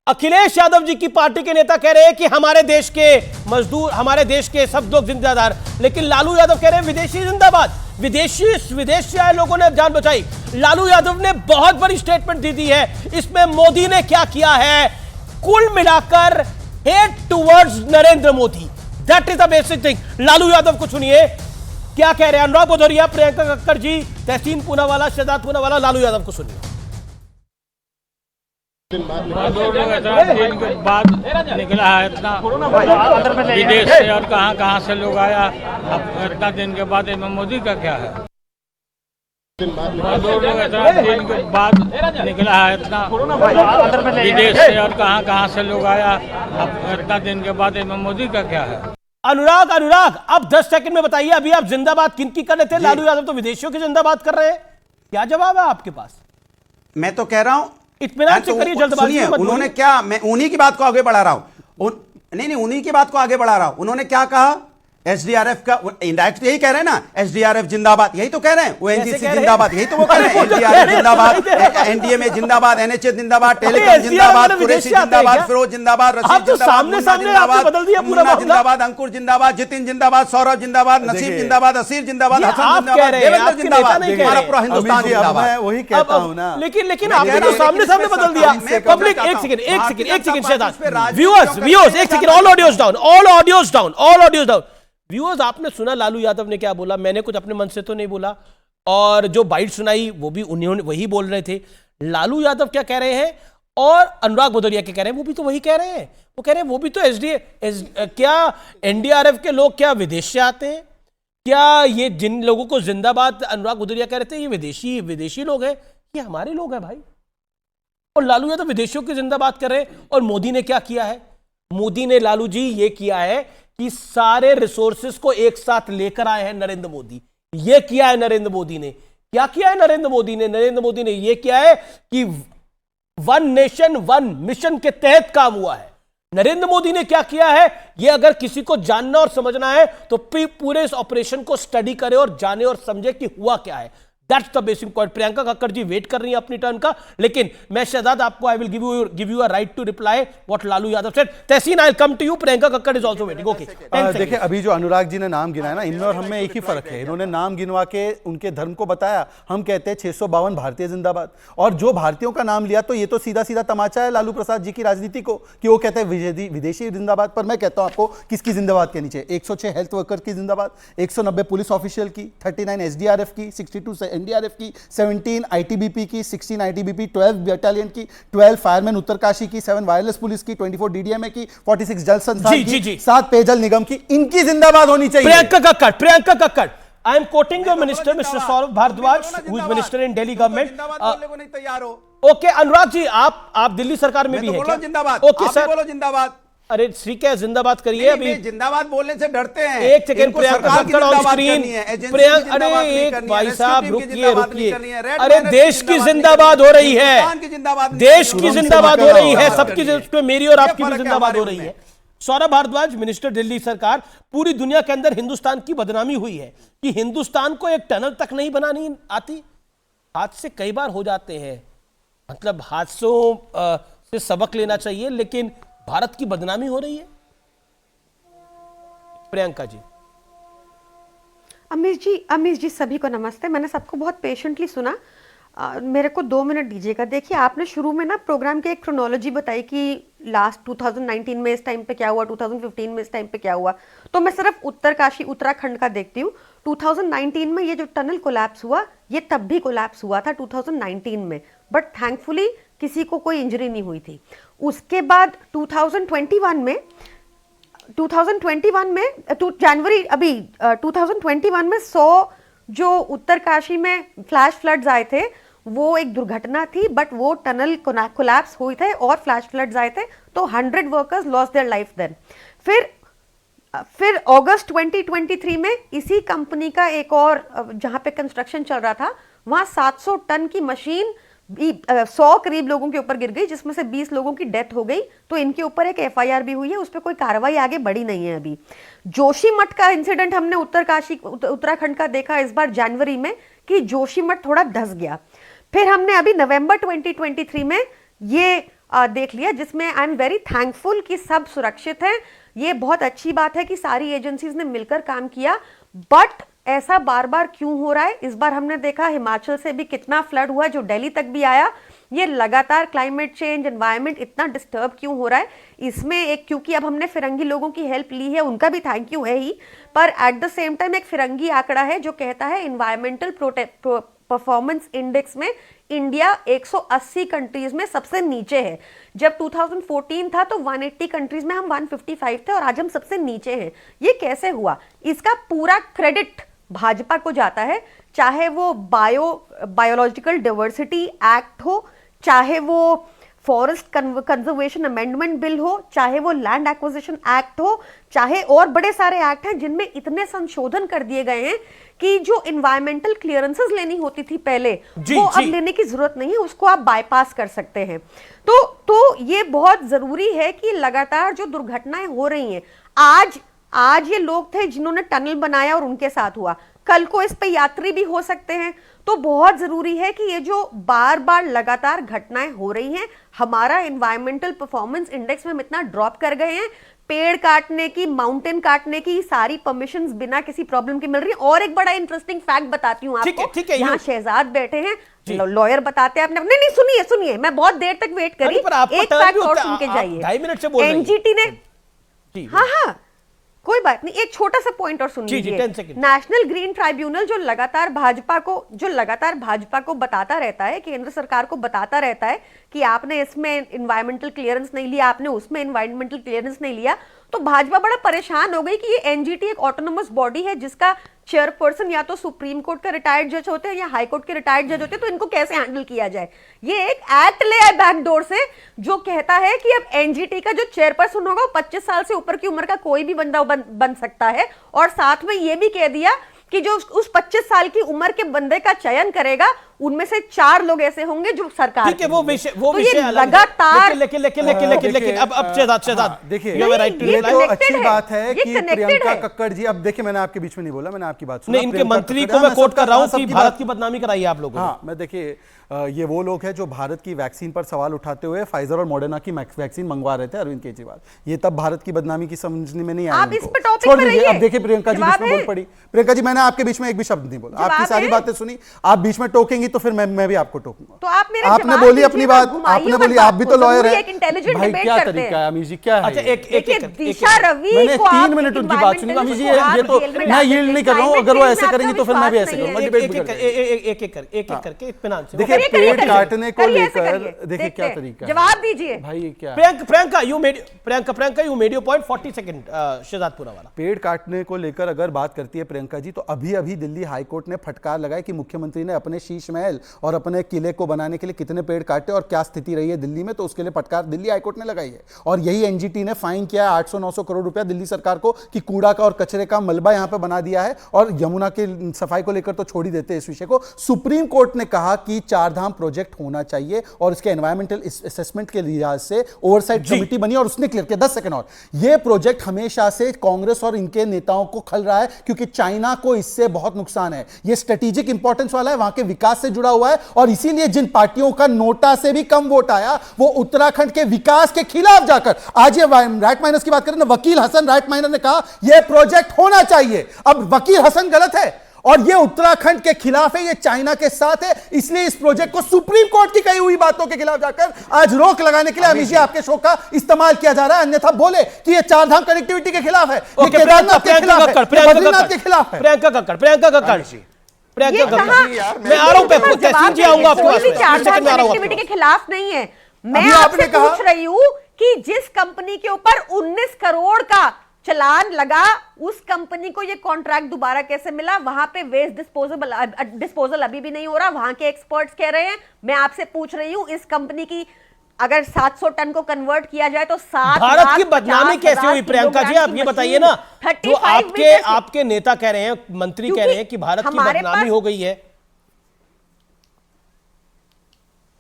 अखिलेश यादव जी की पार्टी के नेता कह रहे हैं कि हमारे देश के मजदूर, हमारे देश के सब लोग जिंदादार, लेकिन लालू यादव कह रहे हैं विदेशी जिंदाबाद। विदेश से आए लोगों ने जान बचाई। लालू यादव ने बहुत बड़ी स्टेटमेंट दी है। इसमें मोदी ने क्या किया है? कुल मिलाकर hate towards Narendra Modi, that is the basic thing. Lalu Yadav को सुनिए क्या कह रहे हैं। अनुराग भदौरिया, प्रियंका कक्कड़ जी, तहसीन पूनावाला, शहजाद पूनावाला, लालू यादव को सुनिए। दो लोग ऐसा दिन के बाद निकला है इतना विदेश से और कहाँ से लोग आया। अब इतना दिन के बाद इसमें मोदी का क्या है। दो लोग ऐसा दिन के बाद निकला है इतना विदेश से और कहाँ से लोग आया। अब इतना दिन के बाद इसमें मोदी का क्या है। अनुराग अब 10 सेकंड में बताइए, अभी आप जिंदाबाद किनकी कर रहे थे? लालू यादव तो विदेशियों की जिंदाबाद कर रहे हैं, क्या जवाब है आपके पास? मैं तो कह रहा हूं इत्मीनान से करिए, जल्दबाजी में मत बोलिए। उन्होंने क्या, मैं उन्हीं की बात को आगे बढ़ा रहा हूं, नहीं उन्हीं की बात को आगे बढ़ा रहा हूं। उन्होंने क्या कहा? एसडीआरएफ का इंडायरेक्ट यही कह रहे हैं ना, एसडीआरएफ जिंदाबाद, यही तो कह रहे हैं। वो एनजीसी जिंदाबाद, यही तो वो कह रहे हैं। एसडीआरएफ जिंदाबाद, एनडीए में जिंदाबाद, एनएचए जिंदाबाद, टेलीकॉम जिंदाबाद, कुरैशी जिंदाबाद, फिरोज जिंदाबाद, रशीद जिंदाबाद, मुन्ना जिंदाबाद, अंकुर जिंदाबाद, जितिन जिंदाबाद, सौरभ जिंदाबाद, नसीब जिंदाबाद, असीर जिंदाबाद, हसन जिंदाबाद, देवेंद्र जिंदाबाद, हमारा पूरा हिंदुस्तान जिंदाबाद। वही कहता हूं ना, लेकिन आपने तो सामने बदल दिया। पब्लिक एक सेकंड शहजाद, व्यूअर्स एक second, all audios down. Viewers, आपने सुना लालू यादव ने क्या बोला? मैंने कुछ अपने मन से तो नहीं बोला, और जो बाइट सुनाई वो भी उन्होंने वही बोल रहे थे। लालू यादव क्या कह रहे हैं और अनुराग भदौरिया क्या कह रहे हैं, वो भी तो वही कह रहे हैं। वो कह रहे हैं वो भी तो क्या एनडीआरएफ के लोग क्या विदेश से आते हैं? क्या ये जिन लोगों को जिंदाबाद अनुराग भदौरिया कह रहे थे, ये विदेशी लोग हैं? ये हमारे लोग हैं भाई। और लालू यादव विदेशियों की जिंदाबाद कर रहे हैं। और मोदी ने क्या किया है? मोदी ने, लालू जी, ये किया है कि सारे रिसोर्सेस को एक साथ लेकर आए हैं नरेंद्र मोदी। ये किया है नरेंद्र मोदी ने। क्या किया है नरेंद्र मोदी ने? नरेंद्र मोदी ने यह किया है कि वन नेशन वन मिशन के तहत काम हुआ है। नरेंद्र मोदी ने क्या किया है, यह अगर किसी को जानना और समझना है तो पूरे इस ऑपरेशन को स्टडी करे और जाने और समझे कि हुआ क्या है। That's the basic point. Priyanka Kakkar ji wait कर रही है अपनी टर्न का, लेकिन मैं शहजाद आपको I will give you a right to reply what Lalu Yadav said. Tehseen, I will come to you. Priyanka Kakkar is also waiting. Okay, देखिए, अभी जो अनुराग जी ने नाम गिनाया ना, इनमें और हमें एक ही फर्क है। इन्होंने नाम गिनवा के उनके धर्म को बताया। हम कहते हैं 652 भारतीय जिंदाबाद, और जो भारतीयों का नाम लिया तो ये तो सीधा सीधा तमाचा है लालू प्रसाद जी की राजनीति को कि वो कहते हैं विदेशी जिंदाबाद। पर मैं कहता हूं आपको किसकी जिंदाबाद कहनी चाहिए। 106 हेल्थ वर्कर की जिंदाबाद, 190 पुलिस ऑफिशियल की, 39 एसडीआरएफ की, 62 एनडीआरएफ की, 17 आईटीबीपी की, 16 आईटीबीपी, 12 बटालियन की, 12 फायरमैन उत्तरकाशी की, 7 वायरलेस पुलिस की, 24 डीडीएमए की, 46 जल संस्थान की, 7 पेयजल निगम की। इनकी जिंदाबाद होनी चाहिए। Priyanka Kakkar, I am quoting your minister mister Saurabh Bharadwaj, who is minister in Delhi government. नहीं तैयार हो। ओके अनुराग जी, आप दिल्ली सरकार में भी हैं क्या? जिंदाबाद। ओके सर, बोलो जिंदाबाद। अरे ठीक है, जिंदाबाद करिए। अभी जिंदाबाद बोलने से डरते हैं। एक second, Priyanka Kakkar on screen. अरे एक भाई साहब रुकिए। अरे देश की जिंदाबाद हो रही है, देश की जिंदाबाद हो रही है, सबकी, मेरी और आपकी भी जिंदाबाद हो रही है। सौरभ भारद्वाज, मिनिस्टर दिल्ली सरकार। पूरी दुनिया के अंदर हिंदुस्तान की बदनामी हुई है कि हिंदुस्तान को एक टनल तक नहीं बनानी आती। हादसे कई बार हो जाते हैं, मतलब हादसों से सबक लेना चाहिए, लेकिन भारत की बदनामी हो रही है। प्रियंका जी। अमीश जी सभी को नमस्ते। मैंने सबको बहुत पेशेंटली सुना। मेरे को 2 मिनट दीजिएगा। देखिए, आपने शुरू में ना प्रोग्राम की एक क्रोनोलॉजी बताई कि लास्ट 2019 में इस टाइम पे क्या हुआ, 2015 में इस टाइम पे क्या हुआ। तो मैं सिर्फ उत्तरकाशी उत्तराखंड का देखती हूँ। 2019 में ये जो टनल कोलैप्स हुआ, ये तब भी कोलैप्स हुआ था 2019 में, बट थैंकफुली किसी को कोई इंजरी नहीं हुई थी। उसके बाद 2021 में जनवरी 2021 में 100 जो उत्तरकाशी में फ्लैश फ्लड्स आए थे, वो एक दुर्घटना थी, बट वो टनल कोलैप्स हुए थे और फ्लैश फ्लड्स आए थे, तो 100 workers lost their life then. फिर अगस्त 2023 में इसी कंपनी का एक और, जहां पे कंस्ट्रक्शन चल रहा था, वहां 700 टन की मशीन 100 करीब लोगों के ऊपर गिर गई, जिसमें से 20 लोगों की डेथ हो गई। तो इनके ऊपर एक एफआईआर भी हुई है, उस पर कोई कार्रवाई आगे बढ़ी नहीं है अभी। जोशीमठ का इंसिडेंट हमने उत्तराखंड का देखा इस बार जनवरी में कि जोशीमठ थोड़ा धंस गया। फिर हमने अभी नवंबर 2023 में ये देख लिया, जिसमें आई एम वेरी थैंकफुल कि सब सुरक्षित हैं। ये बहुत अच्छी बात है कि सारी एजेंसीज ने मिलकर काम किया, बट ऐसा बार बार क्यों हो रहा है? इस बार हमने देखा हिमाचल से भी कितना फ्लड हुआ, जो दिल्ली तक भी आया। ये लगातार क्लाइमेट चेंज, एनवायरनमेंट इतना डिस्टर्ब क्यों हो रहा है? इसमें एक, क्योंकि अब हमने फिरंगी लोगों की हेल्प ली है, उनका भी थैंक यू है ही, पर एट द सेम टाइम एक फिरंगी आंकड़ा है जो कहता है एनवायरमेंटल परफॉर्मेंस इंडेक्स में इंडिया 180 कंट्रीज में सबसे नीचे है। जब 2014 था तो 180 कंट्रीज में हम 155 थे और आज हम सबसे नीचे हैं। ये कैसे हुआ? इसका पूरा क्रेडिट भाजपा को जाता है, चाहे वो बायोलॉजिकल डाइवर्सिटी एक्ट हो, चाहे वो फॉरेस्ट कंजर्वेशन अमेंडमेंट बिल हो, चाहे वो लैंड एक्विजिशन एक्ट हो, चाहे और बड़े सारे एक्ट हैं जिनमें इतने संशोधन कर दिए गए हैं कि जो इन्वायरमेंटल क्लियरेंसेस लेनी होती थी पहले वो अब लेने की जरूरत नहीं है, उसको आप बाईपास कर सकते हैं। तो ये बहुत जरूरी है कि लगातार जो दुर्घटनाएं हो रही हैं, आज ये लोग थे जिन्होंने टनल बनाया और उनके साथ हुआ, कल को इस पे यात्री भी हो सकते हैं। तो बहुत जरूरी है कि ये जो बार बार लगातार घटनाएं हो रही हैं, हमारा एनवायरमेंटल परफॉर्मेंस इंडेक्स में हम इतना ड्रॉप कर गए हैं, पेड़ काटने की, माउंटेन काटने की सारी परमिशंस बिना किसी प्रॉब्लम के मिल रही है। और एक बड़ा इंटरेस्टिंग फैक्ट बताती हूँ आपको, यहाँ शहजाद बैठे हैं, लॉयर बताते हैं आपने। नहीं, सुनिए, मैं बहुत देर तक वेट करी, एक फैक्ट और सुन के जाइए। 2.5 मिनट से बोल रही हैं। एनजीटी ने, हाँ कोई बात नहीं, एक छोटा सा पॉइंट और सुन लीजिए। नेशनल ग्रीन ट्राइब्यूनल जो लगातार भाजपा को बताता रहता है, केंद्र सरकार को बताता रहता है कि आपने इसमें एनवायरमेंटल क्लियरेंस नहीं लिया, आपने उसमें एनवायरमेंटल क्लियरेंस नहीं लिया, तो भाजपा बड़ा परेशान हो गई कि ये एनजीटी एक ऑटोनोमस बॉडी है जिसका चेयरपर्सन या तो सुप्रीम कोर्ट का रिटायर्ड जज होते हैं या हाई कोर्ट के रिटायर्ड जज होते हैं, तो इनको कैसे हैंडल किया जाए। ये एक एक्ट ले आए बैकडोर से जो कहता है कि अब एनजीटी का जो चेयरपर्सन होगा वो 25 साल से ऊपर की उम्र का कोई भी बंदा बन सकता है, और साथ में ये भी कह दिया कि जो उस 25 साल की उम्र के बंदे का चयन करेगा उनमें से 4 लोग ऐसे होंगे जो सरकार, ठीक है, वो विषय लगातार, लेकिन अब शहजाद देखिए, ये तो अच्छी बात है कि प्रियंका कक्कड़ जी, अब देखिए मैंने आपके बीच में नहीं बोला, मैंने आपकी बात सुनी। इनके मंत्री को मैं कोट कर रहा हूं कि भारत की बदनामी कराई है आप लोगों ने। हाँ, मैं देखिए ये वो लोग हैं जो भारत की वैक्सीन पर सवाल उठाते हुए फाइजर और मॉडर्ना की वैक्सीन मंगवा रहे थे अरविंद केजरीवाल। ये तब भारत की बदनामी की समझने में नहीं आया। आप इस पे टॉपिक पे रहिए। अब देखिए प्रियंका जी बीच में बोल पड़ी। प्रियंका जी, मैंने आपके बीच में एक भी शब्द नहीं बोला, आपकी सारी बातें सुनी, आप बीच में टोकेंगी तो फिर मैं भी आपको टोकूंगा। तो आपने बोली अपनी बात, आपने बोली, आप भी तो लॉयर है भाई, क्या करते तरीका है अमीश जी, क्या है? अच्छा, दिशा रवि मैंने को 3 मिनट उनकी बात सुनी। अमीश जी, ये तो मैं यील्ड नहीं कर रहा हूँ, अगर वो ऐसे करेंगी तो फिर मैं भी ऐसे करूंगा। एक करके इत्मीनान से देखिए, पेड़ काटने को लेकर देखिए क्या तरीका है, जवाब दीजिए भाई। ये क्या Priyanka you made your point 40 second शहजादपुरा वाला। पेड़ काटने को लेकर अगर बात करती है प्रियंका जी, तो अभी दिल्ली हाईकोर्ट ने फटकार लगाई कि मुख्यमंत्री ने अपने शीश महल और अपने किले को बनाने के लिए कितने पेड़ काटे और क्या स्थिति रही है दिल्ली में, तो उसके लिए फटकार दिल्ली हाईकोर्ट ने लगाई है। और यही एनजीटी ने फाइन किया है 800-900 करोड़ रुपया दिल्ली सरकार को कि कूड़ा का और कचरे का मलबा यहां पर बना दिया है। और यमुना की सफाई को लेकर तो छोड़ ही देते इस विषय को। सुप्रीम कोर्ट ने कहा कि चारधाम प्रोजेक्ट होना चाहिए और इसके एनवायरमेंटल असेसमेंट के लिहाज से ओवरसाइट कमेटी बनी और उसने क्लियर किया। 10 सेकंड और, यह प्रोजेक्ट हमेशा से कांग्रेस और इनके नेताओं को खल रहा है क्योंकि चाइना को इससे बहुत नुकसान है। यह स्ट्रेटेजिक इंपॉर्टेंस वाला है, वहां के विकास से जुड़ा हुआ है, और इसीलिए जिन पार्टियों का नोटा से भी कम वोट आया वो उत्तराखंड के विकास के खिलाफ जाकर, आज ये राइट माइनर्स की बात करें ना, वकील हसन राइट माइनर ने कहा यह प्रोजेक्ट होना चाहिए। अब वकील हसन गलत है और ये उत्तराखंड के खिलाफ है, ये चाइना के साथ है, इसलिए इस प्रोजेक्ट को सुप्रीम कोर्ट की कही हुई बातों के खिलाफ जाकर आज रोक लगाने के लिए अमीश जी आपके शो का इस्तेमाल किया जा रहा है। अन्यथा बोले कि ये चारधाम कनेक्टिविटी के खिलाफ है, ये केदारनाथ के खिलाफ है, बद्रीनाथ के खिलाफ है। प्रियंका कक्कड़ मैं आ रहा हूं, तहसीन जी आऊंगा आपके पास में। चारधाम कनेक्टिविटी के खिलाफ नहीं है। मैं आपसे पूछ रही हूं कि जिस कंपनी के ऊपर 19 करोड़ का चलान लगा, उस कंपनी को ये कॉन्ट्रैक्ट दोबारा कैसे मिला? वहां पे वेस्ट डिस्पोजल अभी भी नहीं हो रहा, वहां के एक्सपर्ट्स कह रहे हैं। मैं आपसे पूछ रही हूं, इस कंपनी की अगर 700 टन को कन्वर्ट किया जाए तो 7 भारत की बदनामी कैसे हुई? प्रियंका जी आप ये बताइए ना, जो आपके नेता कह रहे हैं, मंत्री कह रहे हैं कि भारत की बदनामी हो गई है,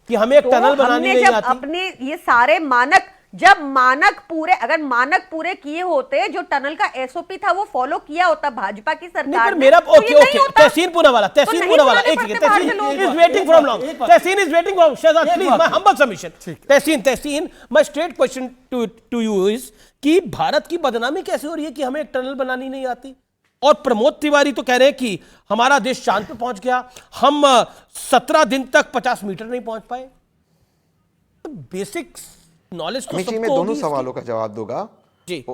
कि हमें एक टनल बनानी नहीं आती। अपने ये सारे मानक, जब अगर मानक पूरे किए होते, जो टनल का एसओपी था वो फॉलो किया होता भाजपा की सरकार ने, मेरा तहसीन पूरा वाला एक Tehseen is waiting from long, Tehseen is waiting from Shahzad please my humble submission. Tehseen my straight question to you is कि भारत की बदनामी कैसे हो रही है कि हमें एक टनल बनानी नहीं आती? और प्रमोद तिवारी तो कह रहे हैं कि हमारा देश चांद पे पहुंच गया, हम 17 दिन तक 50 मीटर नहीं पहुंच पाए। बेसिक नॉलेज तो सबको मैं दोनों सवालों का जवाब दूंगा जी।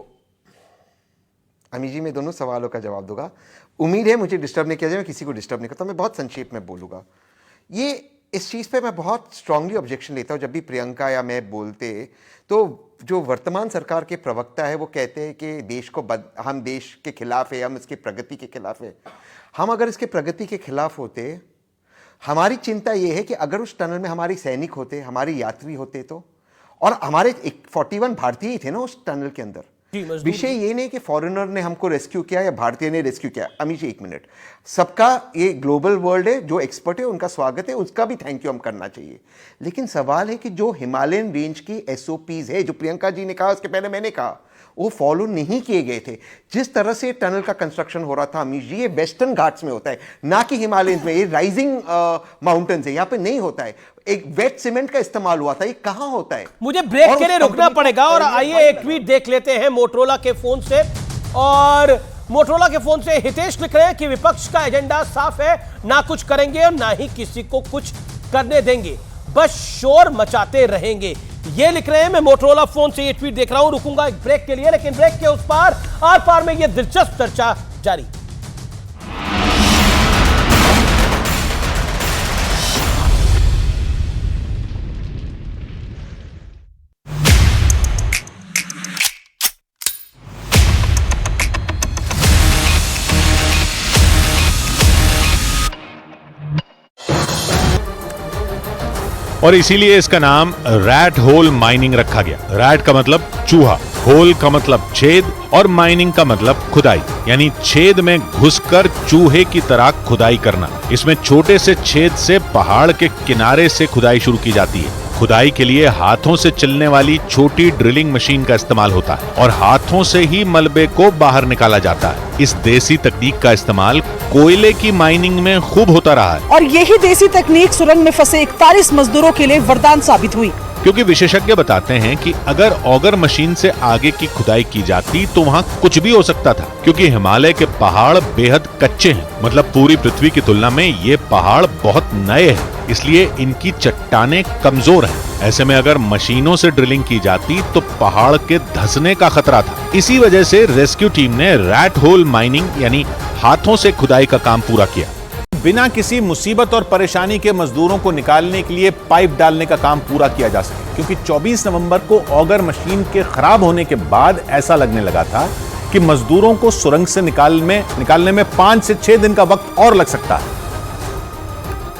अमी जी, मैं दोनों सवालों का जवाब दूंगा। उम्मीद है मुझे डिस्टर्ब नहीं किया जाए, मैं किसी को डिस्टर्ब नहीं करता, मैं बहुत संक्षेप में बोलूंगा। ये इस चीज़ पे मैं बहुत स्ट्रांगली ऑब्जेक्शन लेता हूँ। जब भी प्रियंका या मैं बोलते तो जो वर्तमान सरकार के प्रवक्ता है वो कहते हैं कि हम देश के खिलाफ है, हम इसकी प्रगति के खिलाफ है। हम अगर इसके प्रगति के खिलाफ होते, हमारी चिंता ये है कि अगर उस टनल में हमारे सैनिक होते, हमारे यात्री होते तो, और हमारे 41 भारतीय ही थे ना उस टनल के अंदर। विषय ये नहीं कि फॉरेनर ने हमको रेस्क्यू किया या भारतीय ने रेस्क्यू किया। अमीश जी 1 मिनट, सबका ये ग्लोबल वर्ल्ड है, जो एक्सपर्ट है उनका स्वागत है, उसका भी थैंक यू हम करना चाहिए। लेकिन सवाल है कि जो हिमालयन रेंज की SOPs है, जो प्रियंका जी ने कहा, उसके पहले मैंने कहा, वो फॉलो नहीं किए गए थे। जिस तरह से टनल का कंस्ट्रक्शन हो रहा था अमीश जी, ये वेस्टर्न घाट्स में होता है, ना कि हिमालयंस में। ये राइजिंग माउंटेन्स है, यहाँ पे नहीं होता है। एक वेट सीमेंट का इस्तेमाल हुआ था, ये कहां होता है? मुझे ब्रेक के लिए रुकना पड़ेगा और आइए एक ट्वीट देख लेते हैं मोटरोला के फोन से। और मोटरोला के फोन से हितेश लिख रहे हैं कि विपक्ष का एजेंडा साफ है, ना कुछ करेंगे और ना ही किसी को कुछ करने देंगे, बस शोर मचाते रहेंगे। ये लिख रहे हैं। मैं मोटरोला फोन से ये ट्वीट देख रहा हूं। रुकूंगा एक ब्रेक के लिए, लेकिन ब्रेक के उस पार आर पार में ये दिलचस्प चर्चा जारी। और इसीलिए इसका नाम रैट होल माइनिंग रखा गया। रैट का मतलब चूहा, होल का मतलब छेद और माइनिंग का मतलब खुदाई, यानी छेद में घुसकर चूहे की तरह खुदाई करना। इसमें छोटे से छेद से पहाड़ के किनारे से खुदाई शुरू की जाती है। खुदाई के लिए हाथों से चलने वाली छोटी ड्रिलिंग मशीन का इस्तेमाल होता है और हाथों से ही मलबे को बाहर निकाला जाता है। इस देसी तकनीक का इस्तेमाल कोयले की माइनिंग में खूब होता रहा है और यही देसी तकनीक सुरंग में फंसे 41 मजदूरों के लिए वरदान साबित हुई, क्योंकि विशेषज्ञ बताते हैं कि अगर ऑगर मशीन से आगे की खुदाई की जाती तो वहाँ कुछ भी हो सकता था, क्योंकि हिमालय के पहाड़ बेहद कच्चे हैं। मतलब पूरी पृथ्वी की तुलना में ये पहाड़ बहुत नए हैं, इसलिए इनकी चट्टानें कमजोर हैं। ऐसे में अगर मशीनों से ड्रिलिंग की जाती तो पहाड़ के धंसने का खतरा था। इसी वजह से रेस्क्यू टीम ने रैट होल माइनिंग यानी हाथों से खुदाई का काम पूरा किया। बिना किसी मुसीबत और परेशानी के मजदूरों को निकालने के लिए पाइप डालने का काम पूरा किया जा सके, क्योंकि 24 नवंबर को ऑगर मशीन के खराब होने के बाद ऐसा लगने लगा था कि मजदूरों को सुरंग से निकालने में 5 से 6 दिन का वक्त और लग सकता है।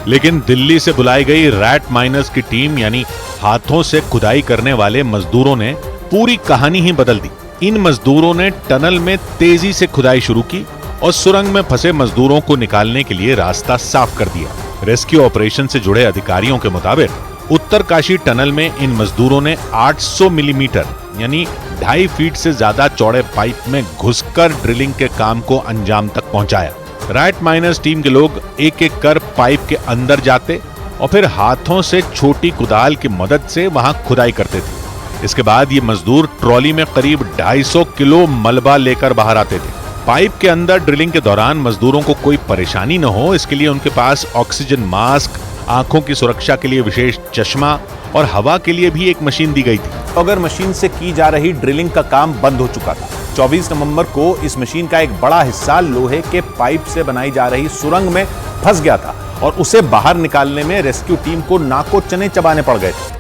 लेकिन दिल्ली से बुलाई गई रैट माइनर्स की टीम यानी हाथों से खुदाई करने वाले मजदूरों ने पूरी कहानी ही बदल दी। इन मजदूरों ने टनल में तेजी से खुदाई शुरू की और सुरंग में फंसे मजदूरों को निकालने के लिए रास्ता साफ कर दिया। रेस्क्यू ऑपरेशन से जुड़े अधिकारियों के मुताबिक उत्तरकाशी टनल में इन मजदूरों ने 800 मिलीमीटर यानी 2.5 फीट से ज्यादा चौड़े पाइप में घुसकर ड्रिलिंग के काम को अंजाम तक पहुंचाया। रैट माइनर्स टीम के लोग एक एक कर पाइप के अंदर जाते और फिर हाथों से छोटी कुदाल की मदद से वहां खुदाई करते थे। इसके बाद ये मजदूर ट्रॉली में करीब 250 किलो मलबा लेकर बाहर आते थे। पाइप के अंदर ड्रिलिंग के दौरान मजदूरों को कोई परेशानी न हो, इसके लिए उनके पास ऑक्सीजन मास्क, आंखों की सुरक्षा के लिए विशेष चश्मा और हवा के लिए भी एक मशीन दी गई थी। ऑगर मशीन से की जा रही ड्रिलिंग का काम बंद हो चुका था। 24 नवंबर को इस मशीन का एक बड़ा हिस्सा लोहे के पाइप से बनाई जा रही सुरंग में फंस गया था और उसे बाहर निकालने में रेस्क्यू टीम को नाको चने चबाने पड़ गए थे।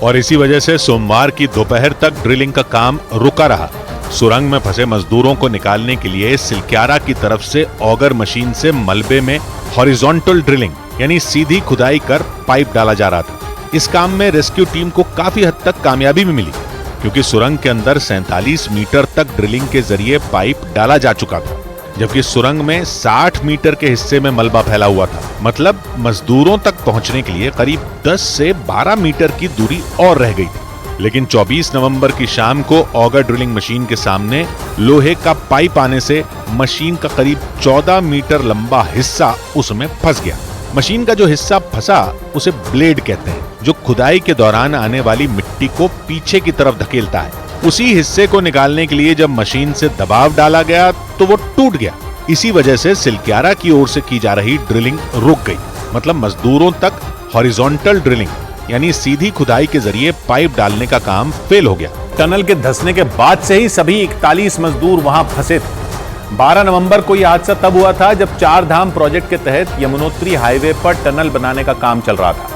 और इसी वजह से सोमवार की दोपहर तक ड्रिलिंग का काम रुका रहा। सुरंग में फंसे मजदूरों को निकालने के लिए सिलक्यारा की तरफ से ऑगर मशीन से मलबे में हॉरिजॉन्टल ड्रिलिंग यानी सीधी खुदाई कर पाइप डाला जा रहा था। इस काम में रेस्क्यू टीम को काफी हद तक कामयाबी भी मिली, क्योंकि सुरंग के अंदर 47 मीटर तक ड्रिलिंग के जरिए पाइप डाला जा चुका था, जबकि सुरंग में 60 मीटर के हिस्से में मलबा फैला हुआ था। मतलब मजदूरों तक पहुंचने के लिए करीब 10 से 12 मीटर की दूरी और रह गई थी। लेकिन 24 नवंबर की शाम को ऑगर ड्रिलिंग मशीन के सामने लोहे का पाइप आने से मशीन का करीब 14 मीटर लंबा हिस्सा उसमें फंस गया। मशीन का जो हिस्सा फंसा उसे ब्लेड कहते हैं, जो खुदाई के दौरान आने वाली मिट्टी को पीछे की तरफ धकेलता है। उसी हिस्से को निकालने के लिए जब मशीन से दबाव डाला गया तो वो टूट गया। इसी वजह से सिलक्यारा की ओर से की जा रही ड्रिलिंग रुक गई। मतलब मजदूरों तक हॉरिजॉन्टल ड्रिलिंग यानी सीधी खुदाई के जरिए पाइप डालने का काम फेल हो गया। टनल के धंसने के बाद से ही सभी 41 मजदूर वहां फंसे थे। 12 नवंबर को यह हादसा तब हुआ था जब चार धाम प्रोजेक्ट के तहत यमुनोत्री हाईवे पर टनल बनाने का काम चल रहा था।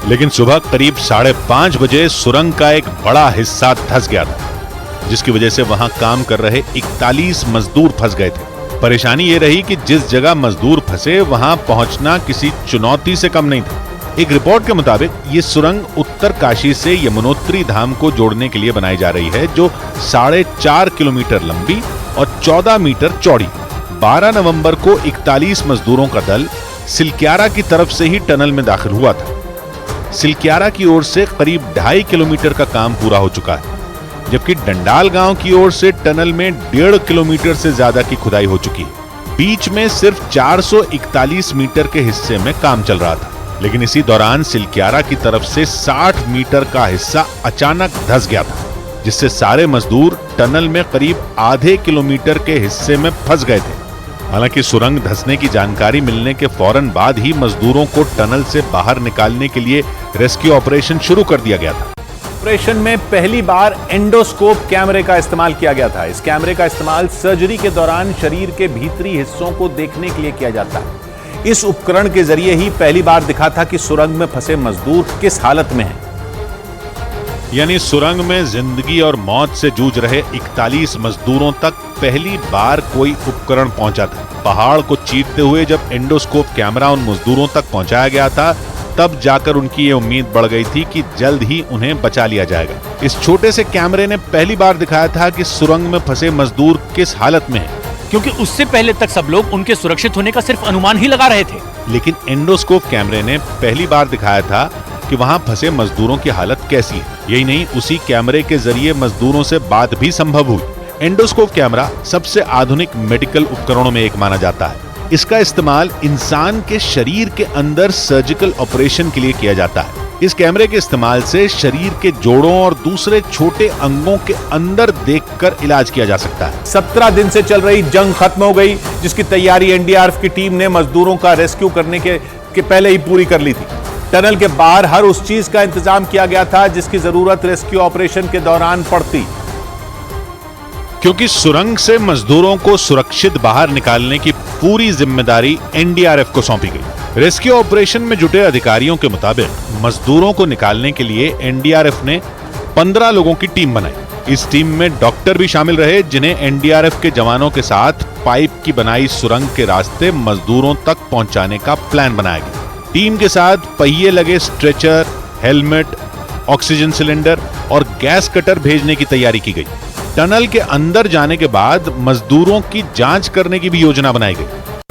लेकिन सुबह करीब 5:30 बजे सुरंग का एक बड़ा हिस्सा धंस गया था, जिसकी वजह से वहां काम कर रहे 41 मजदूर फंस गए थे। परेशानी ये रही कि जिस जगह मजदूर फंसे वहां पहुंचना किसी चुनौती से कम नहीं था। एक रिपोर्ट के मुताबिक ये सुरंग उत्तर काशी से यमुनोत्री धाम को जोड़ने के लिए बनाई जा रही है, जो 4.5 किलोमीटर लंबी और 14 मीटर चौड़ी। 12 नवंबर को 41 मजदूरों का दल सिलक्यारा की तरफ से ही टनल में दाखिल हुआ था। सिलक्यारा की ओर से करीब 2.5 किलोमीटर का काम पूरा हो चुका है, जबकि डंडाल गांव की ओर से टनल में 1.5 किलोमीटर से ज्यादा की खुदाई हो चुकी है। बीच में सिर्फ 441 मीटर के हिस्से में काम चल रहा था, लेकिन इसी दौरान सिलक्यारा की तरफ से 60 मीटर का हिस्सा अचानक धंस गया था, जिससे सारे मजदूर टनल में करीब आधे किलोमीटर के हिस्से में फंस गए थे। हालांकि सुरंग धंसने की जानकारी मिलने के फौरन बाद ही मजदूरों को टनल से बाहर निकालने के लिए रेस्क्यू ऑपरेशन शुरू कर दिया गया था। ऑपरेशन में पहली बार एंडोस्कोप कैमरे का इस्तेमाल किया गया था। इस कैमरे का इस्तेमाल सर्जरी के दौरान शरीर के भीतरी हिस्सों को देखने के लिए किया जाता है। इस उपकरण के जरिए ही पहली बार दिखा था कि सुरंग में फंसे मजदूर किस हालत में हैं। यानी सुरंग में जिंदगी और मौत से जूझ रहे 41 मजदूरों तक पहली बार कोई उपकरण पहुंचा था। पहाड़ को चीरते हुए जब एंडोस्कोप कैमरा उन मजदूरों तक पहुंचाया गया था, तब जाकर उनकी ये उम्मीद बढ़ गई थी कि जल्द ही उन्हें बचा लिया जाएगा। इस छोटे से कैमरे ने पहली बार दिखाया था कि सुरंग में फंसे मजदूर किस हालत में हैं, क्योंकि उससे पहले तक सब लोग उनके सुरक्षित होने का सिर्फ अनुमान ही लगा रहे थे। लेकिन एंडोस्कोप कैमरे ने पहली बार दिखाया था कि वहां फंसे मजदूरों की हालत कैसी है। यही नहीं, उसी कैमरे के जरिए मजदूरों से बात भी संभव हुई। एंडोस्कोप कैमरा सबसे आधुनिक मेडिकल उपकरणों में एक माना जाता है। इसका इस्तेमाल इंसान के शरीर के अंदर सर्जिकल ऑपरेशन के लिए किया जाता है। इस कैमरे के इस्तेमाल से शरीर के जोड़ों और दूसरे छोटे अंगों के अंदर देखकर इलाज किया जा सकता है। 17 दिन से चल रही जंग खत्म हो गई, जिसकी तैयारी एनडीआरएफ की टीम ने मजदूरों का रेस्क्यू करने के पहले ही पूरी कर ली थी। टनल के बाहर हर उस चीज का इंतजाम किया गया था जिसकी जरूरत रेस्क्यू ऑपरेशन के दौरान पड़ती, क्योंकि सुरंग से मजदूरों को सुरक्षित बाहर निकालने की पूरी जिम्मेदारी एनडीआरएफ को सौंपी गई। रेस्क्यू ऑपरेशन में जुटे अधिकारियों के मुताबिक मजदूरों को निकालने के लिए एनडीआरएफ ने 15 लोगों की टीम बनाई। इस टीम में डॉक्टर भी शामिल रहे, जिन्हें एनडीआरएफ के जवानों के साथ पाइप की बनाई सुरंग के रास्ते मजदूरों तक पहुंचाने का प्लान बनाया गया। टीम के साथ पहिए लगे स्ट्रेचर, हेलमेट, ऑक्सीजन सिलेंडर और गैस कटर भेजने की तैयारी की गई। टनल के अंदर जाने के बाद मजदूरों की जांच करने की भी योजना बनाई गई।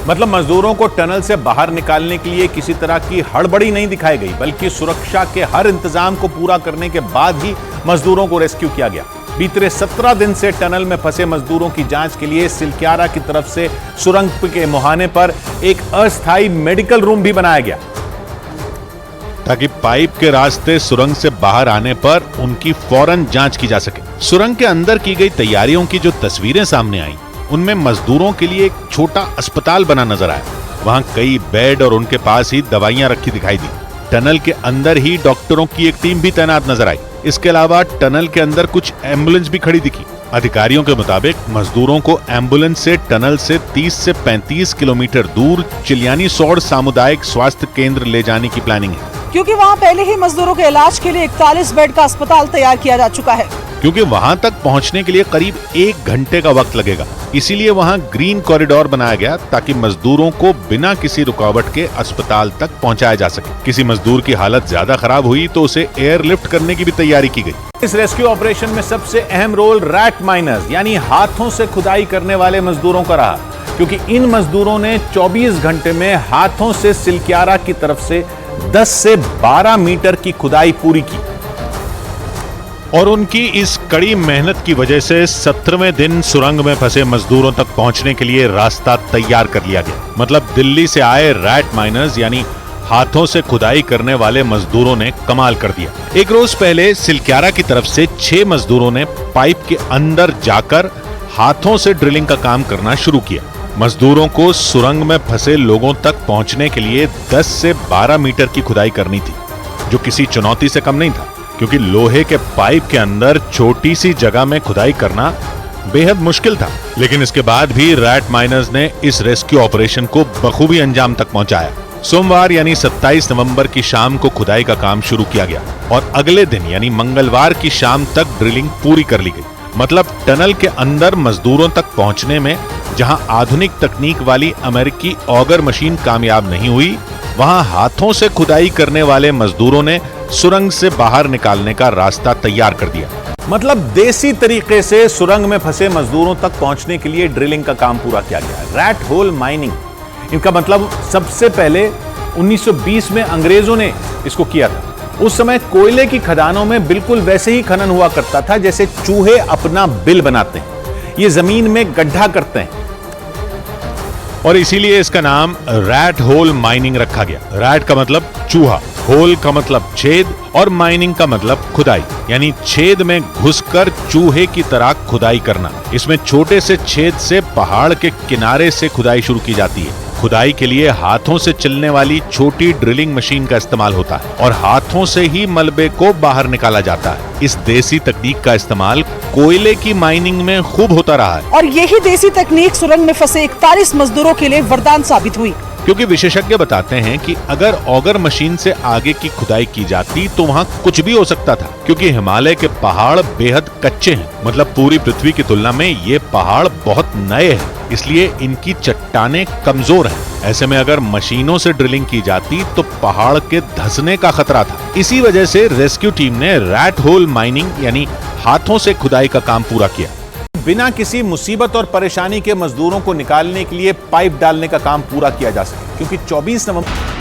मतलब मजदूरों को टनल से बाहर निकालने के लिए किसी तरह की हड़बड़ी नहीं दिखाई गई, बल्कि सुरक्षा के हर इंतजाम को पूरा करने के बाद ही मजदूरों को रेस्क्यू किया गया। बीते 17 दिन से टनल में फंसे मजदूरों की जांच के लिए सिलक्यारा की तरफ से सुरंग के मुहाने पर एक अस्थायी मेडिकल रूम भी बनाया गया, ताकि पाइप के रास्ते सुरंग से बाहर आने पर उनकी फौरन जांच की जा सके। सुरंग के अंदर की गई तैयारियों की जो तस्वीरें सामने आई, उनमें मजदूरों के लिए एक छोटा अस्पताल बना नजर आया। वहां कई बेड और उनके पास ही दवाइयां रखी दिखाई दी। टनल के अंदर ही डॉक्टरों की एक टीम भी तैनात नजर आई। इसके अलावा टनल के अंदर कुछ एम्बुलेंस भी खड़ी दिखी। अधिकारियों के मुताबिक मजदूरों को एम्बुलेंस से टनल से 30 से 35 किलोमीटर दूर चिलियानी सौड़ सामुदायिक स्वास्थ्य केंद्र ले जाने की प्लानिंग है, क्योंकि वहां पहले ही मजदूरों के इलाज के लिए 41 बेड का अस्पताल तैयार किया जा चुका है। क्योंकि वहां तक पहुंचने के लिए करीब 1 घंटे का वक्त लगेगा, इसीलिए वहां ग्रीन कॉरिडोर बनाया गया ताकि मजदूरों को बिना किसी रुकावट के अस्पताल तक पहुंचाया जा सके। किसी मजदूर की हालत ज्यादा खराब हुई तो उसे एयरलिफ्ट करने की भी तैयारी की गई। इस रेस्क्यू ऑपरेशन में सबसे अहम रोल रैट माइनर्स यानी हाथों से खुदाई करने वाले मजदूरों का रहा, क्योंकि इन मजदूरों ने 24 घंटे में हाथों से सिलक्यारा की तरफ से 10 से 12 मीटर की खुदाई पूरी की। और उनकी इस कड़ी मेहनत की वजह से 17वें दिन सुरंग में फंसे मजदूरों तक पहुंचने के लिए रास्ता तैयार कर लिया गया। मतलब दिल्ली से आए रैट माइनर्स यानी हाथों से खुदाई करने वाले मजदूरों ने कमाल कर दिया। एक रोज पहले सिलक्यारा की तरफ से 6 मजदूरों ने पाइप के अंदर जाकर हाथों से ड्रिलिंग का काम करना शुरू किया। मजदूरों को सुरंग में फंसे लोगों तक पहुंचने के लिए 10 से 12 मीटर की खुदाई करनी थी, जो किसी चुनौती से कम नहीं था, क्योंकि लोहे के पाइप के अंदर छोटी सी जगह में खुदाई करना बेहद मुश्किल था, लेकिन इसके बाद भी रैट माइनर्स ने इस रेस्क्यू ऑपरेशन को बखूबी अंजाम तक पहुंचाया। सोमवार यानी 27 नवंबर की शाम को खुदाई का काम शुरू किया गया और अगले दिन यानी मंगलवार की शाम तक ड्रिलिंग पूरी कर ली गई। मतलब टनल के अंदर मजदूरों तक पहुंचने में जहां आधुनिक तकनीक वाली अमेरिकी ऑगर मशीन कामयाब नहीं हुई, वहां हाथों से खुदाई करने वाले मजदूरों ने सुरंग से बाहर निकालने का रास्ता तैयार कर दिया। मतलब देसी तरीके से सुरंग में फंसे मजदूरों तक पहुंचने के लिए ड्रिलिंग का काम पूरा किया गया। रैट होल माइनिंग, इनका मतलब सबसे पहले 1920 में अंग्रेजों ने इसको किया था। उस समय कोयले की खदानों में बिल्कुल वैसे ही खनन हुआ करता था जैसे चूहे अपना बिल बनाते हैं। ये जमीन में गड्ढा करते हैं और इसीलिए इसका नाम रैट होल माइनिंग रखा गया। रैट का मतलब चूहा, होल का मतलब छेद और माइनिंग का मतलब खुदाई, यानी छेद में घुसकर चूहे की तरह खुदाई करना। इसमें छोटे से छेद से पहाड़ के किनारे से खुदाई शुरू की जाती है। खुदाई के लिए हाथों से चलने वाली छोटी ड्रिलिंग मशीन का इस्तेमाल होता है और हाथों से ही मलबे को बाहर निकाला जाता है। इस देसी तकनीक का इस्तेमाल कोयले की माइनिंग में खूब होता रहा है और यही देसी तकनीक सुरंग में फंसे 41 मजदूरों के लिए वरदान साबित हुई, क्योंकि विशेषज्ञ बताते हैं कि अगर ऑगर मशीन से आगे की खुदाई की जाती तो वहाँ कुछ भी हो सकता था, क्योंकि हिमालय के पहाड़ बेहद कच्चे हैं। मतलब पूरी पृथ्वी की तुलना में ये पहाड़ बहुत नए हैं, इसलिए इनकी चट्टानें कमजोर हैं। ऐसे में अगर मशीनों से ड्रिलिंग की जाती तो पहाड़ के धंसने का खतरा था। इसी वजह से रेस्क्यू टीम ने रैट होल माइनिंग यानी हाथों से खुदाई का काम पूरा किया। बिना किसी मुसीबत और परेशानी के मजदूरों को निकालने के लिए पाइप डालने का काम पूरा किया जा सके, क्योंकि 24 नवंबर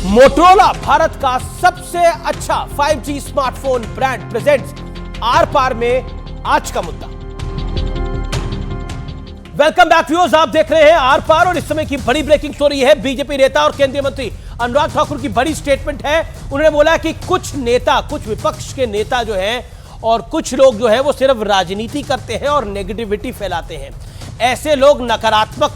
मोटरोला भारत का सबसे अच्छा 5G स्मार्टफोन ब्रांड प्रेजेंट्स आर पार में आज का मुद्दा। वेलकम बैक व्यूअर्स, आप देख रहे हैं आर पार और इस समय की बड़ी ब्रेकिंग स्टोरी है। बीजेपी नेता और केंद्रीय मंत्री अनुराग ठाकुर की बड़ी स्टेटमेंट है। उन्होंने बोला कि कुछ नेता, कुछ विपक्ष के नेता जो हैं और कुछ लोग जो है वो सिर्फ राजनीति करते हैं और नेगेटिविटी फैलाते हैं। ऐसे लोग नकारात्मक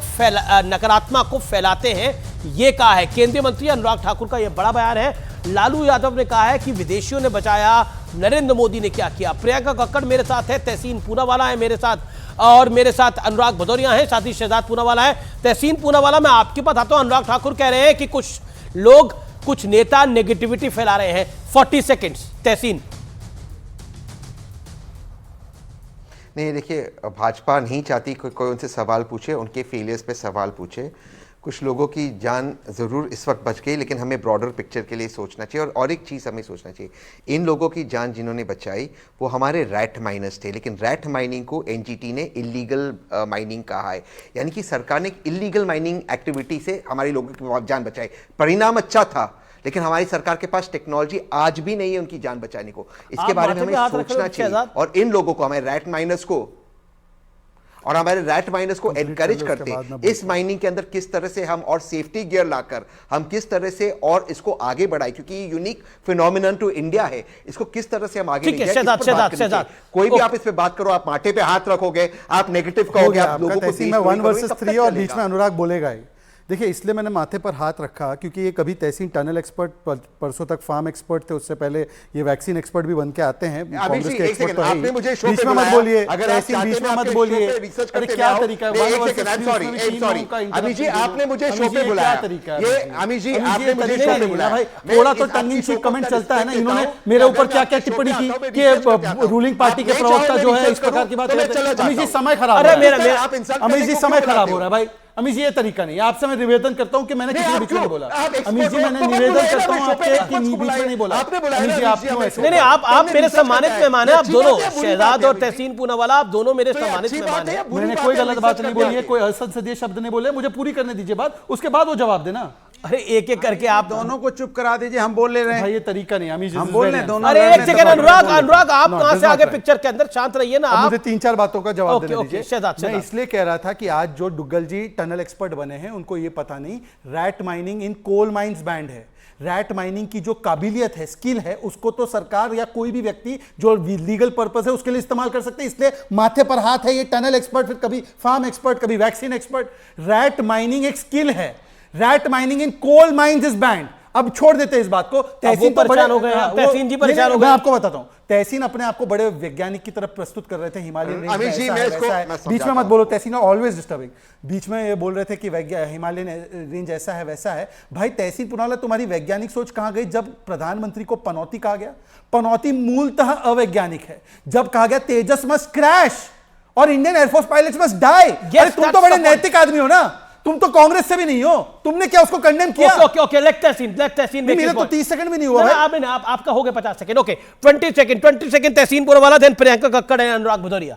को फैलाते हैं, ये कहा है केंद्रीय मंत्री अनुराग ठाकुर का। यह बड़ा बयान है। लालू यादव ने कहा है कि विदेशियों ने बचाया, नरेंद्र मोदी ने क्या किया। प्रियंका कक्कड़ मेरे साथ है, तहसीन पूनावाला है मेरे साथ, और मेरे साथ अनुराग भदौरिया है, साथ ही शहजाद पूनावाला है। तहसीन पूनावाला, मैं आपके पास आता हूं। अनुराग ठाकुर कह रहे हैं कि कुछ लोग, कुछ नेता नेगेटिविटी फैला रहे हैं। 40 सेकेंड्स तहसीन। नहीं, देखिए, भाजपा नहीं चाहती कोई उनसे सवाल पूछे, उनके फेलियर्स पे सवाल पूछे। कुछ लोगों की जान ज़रूर इस वक्त बच गई, लेकिन हमें ब्रॉडर पिक्चर के लिए सोचना चाहिए। और एक चीज़ हमें सोचना चाहिए, इन लोगों की जान जिन्होंने बचाई वो हमारे रैट माइनर्स थे, लेकिन रैट माइनिंग को एनजीटी ने इलीगल माइनिंग कहा है। यानी कि सरकार ने इलीगल माइनिंग एक्टिविटी से हमारे लोगों की जान बचाई। परिणाम अच्छा था, लेकिन हमारी सरकार के पास टेक्नोलॉजी आज भी नहीं है उनकी जान बचाने को। इसके बारे में हमें सोचना चाहिए और इन लोगों को, हमारे रैट माइनर्स को और हमारे रैट माइनर्स को एनकरेज करते इस माइनिंग के अंदर किस तरह से हम और सेफ्टी गियर लाकर हम किस तरह से और इसको आगे बढ़ाए, क्योंकि ये यूनिक फिनोमिनन टू इंडिया है। इसको किस तरह से हम आगे ले जाए, कोई भी आप इस पे बात करो, आप माथे पे हाथ रखोगे, आप नेगेटिव कहोगे, आप लोगों को 1 वर्सेस 3 और बीच में अनुराग बोलेगा ही। देखिए, इसलिए मैंने माथे पर हाथ रखा क्योंकि ये कभी तहसीन टनल एक्सपर्ट, परसों तक फार्म एक्सपर्ट थे, उससे पहले ये वैक्सीन एक्सपर्ट भी बन के आते हैं। कांग्रेस के एक्सपर्ट तो है। बीच में मत बोलिए, तहसीन बीच में मत बोलिए। अरे क्या तरीका है? अमित जी, आपने मुझे शो पे बुलाया। ये अमित जी, आपने मुझे शो पे बुलाया भाई। थोड़ा तो टंग इन चीक कमेंट चलता है ना। इन्होंने मेरे ऊपर क्या क्या टिप्पणी की कि रूलिंग पार्टी के प्रवक्ता जो है इस प्रकार की बात करते हैं। अमित जी, समय खराब हो रहा है। अमित जी, समय खराब हो रहा है भाई। अमित जी, ये तरीका नहीं। आपसे मैं निवेदन करता हूं कि मैंने किसी बीच में नहीं बोला। अमित जी, मैंने निवेदन करता हूं आपके कि बीच में नहीं बोला। अमित जी, आप क्यों ऐसे? नहीं, आप मेरे सम्मानित मेहमान हैं। आप दोनों, शहजाद और तहसीन पूनावाला, आप दोनों मेरे सम्मानित मेहमान हैं। मैंने कोई गलत बात नहीं बोली है, कोई असंसदीय शब्द नहीं बोले। मुझे पूरी करने दीजिए बात, उसके बाद वो जवाब देना। अरे एक एक करके आप दोनों को चुप करा दीजिए, हम बोल ले रहे हैं। भाई, ये तरीका नहीं। हम बोल रहे हैं दोनों। अरे एक सेकंड अनुराग, आप कहां से आगे पिक्चर के अंदर? शांत रहिए ना। मुझे 3-4 बातों का जवाब देने दीजिए। मैं इसलिए कह रहा था कि आज जो डुग्गल जी टनल एक्सपर्ट बने हैं, उनको ये पता नहीं rat mining in coal mines banned है। रैट माइनिंग की जो काबिलियत है, स्किल है, उसको तो सरकार या कोई भी व्यक्ति जो लीगल पर्पस है उसके लिए इस्तेमाल कर सकते हैं। इसलिए माथे पर हाथ है। ये टनल एक्सपर्ट, फिर कभी फार्म एक्सपर्ट, कभी वैक्सीन एक्सपर्ट। रैट माइनिंग एक स्किल है। Rat mining in coal mines is banned. अब छोड़ देते हैं इस बात को। तहसीन तो परेशान हो गए, तहसीन जी परेशान हो गए। मैं आपको बताता हूं, तहसीन अपने आप को बड़े वैज्ञानिक की तरफ प्रस्तुत कर रहे थे, हिमालयन रेंज अमित जी, मैं इसको बीच में मत बोलो, तहसीन ऑलवेज डिस्टर्बिंग। बीच में ये बोल रहे थे कि हिमालयन रेंज ऐसा है वैसा है। भाई तहसीन पुनावाला, तुम्हारी वैज्ञानिक सोच कहां गई जब प्रधानमंत्री को पनौती कहा गया? पनौती मूलतः अवैज्ञानिक है। जब कहा गया तेजस मस्ट क्रैश और Indian air force pilots must die, तुम तो बड़े नैतिक आदमी हो ना, तुम तो कांग्रेस से भी नहीं हो, तुमने क्या उसको कंडेम किया? ओके लेट तहसीन मेरे तो 30 सेकंड भी नहीं हुआ भाई। आपका हो गया 50 second. Okay 20 second Tehseen Poonawalla, then Priyanka Kakkar and Anurag Bhadouriya.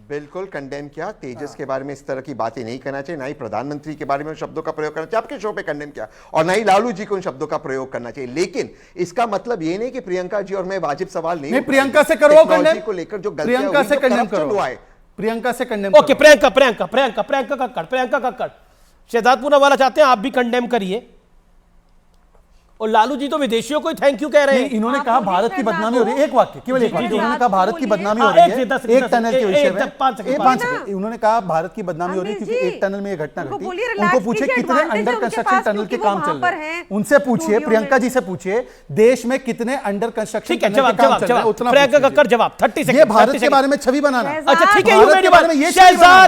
बिल्कुल कंडेम किया। तेजस के बारे में इस तरह की बातें नहीं करना चाहिए, ना ही प्रधानमंत्री के बारे में उन शब्दों का प्रयोग करना चाहिए, आपके शो पे कंडेम किया, और ना ही लालू जी को उन शब्दों का प्रयोग करना चाहिए। लेकिन इसका मतलब ये नहीं कि प्रियंका जी और मैं वाजिब सवाल नहीं, प्रियंका से करो कंडेम को लेकर जो प्रियंका से कंडेम करो, प्रियंका से कंडेम। ओके प्रियंका कक्कड़ शहजाद पूनावाला चाहते हैं आप भी कंडेम करिए, और लालू जी तो विदेशियों को ही थैंक यू कह रहे हैं। इन्होंने कहा भारत की बदनामी हो रही है, एक वाक्य, केवल एक वाक्य, उन्होंने कहा भारत की बदनामी हो रही है एक टनल के विषय में। 5 सेकंड उन्होंने कहा भारत की बदनामी हो रही है क्योंकि एक टनल में ये घटना घटी। उनको पूछे कितने अंडर कंस्ट्रक्शन टनल के काम चल रहे हैं, उनसे पूछिए, प्रियंका जी से पूछिए, देश में कितने अंडर कंस्ट्रक्शन टनल के काम चल रहे हैं, उतना प्रियंका कक्कड़ जवाब 30 सेकंड। ये भारत के बारे में छवि बनाना। अच्छा ठीक है,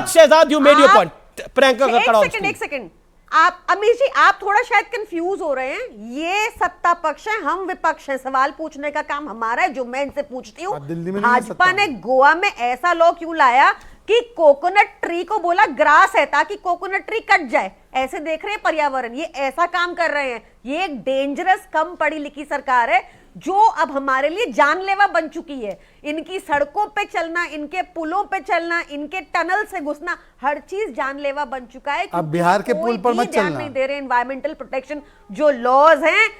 Shehzad you made your point. Priyanka Kakkar एक सेकंड, आप अमीर जी आप थोड़ा शायद कंफ्यूज हो रहे हैं। ये सत्ता पक्ष है, हम विपक्ष है, सवाल पूछने का काम हमारा है, जो मैं इनसे पूछती हूँ। भाजपा ने गोवा में ऐसा लॉ क्यों लाया कि कोकोनट ट्री को बोला ग्रास है ताकि कोकोनट ट्री कट जाए? ऐसे देख रहे हैं पर्यावरण, ये ऐसा काम कर रहे हैं। ये एक डेंजरस कम पढ़ी लिखी सरकार है जो अब हमारे लिए जानलेवा बन चुकी है। इनकी सड़कों पे चलना, इनके पुलों पे चलना, इनके टनल से घुसना, हर चीज जानलेवा बन चुका है। अब बिहार के पुल पर मत चलना, नहीं दे रहे एनवायरमेंटल प्रोटेक्शन जो लॉज हैं।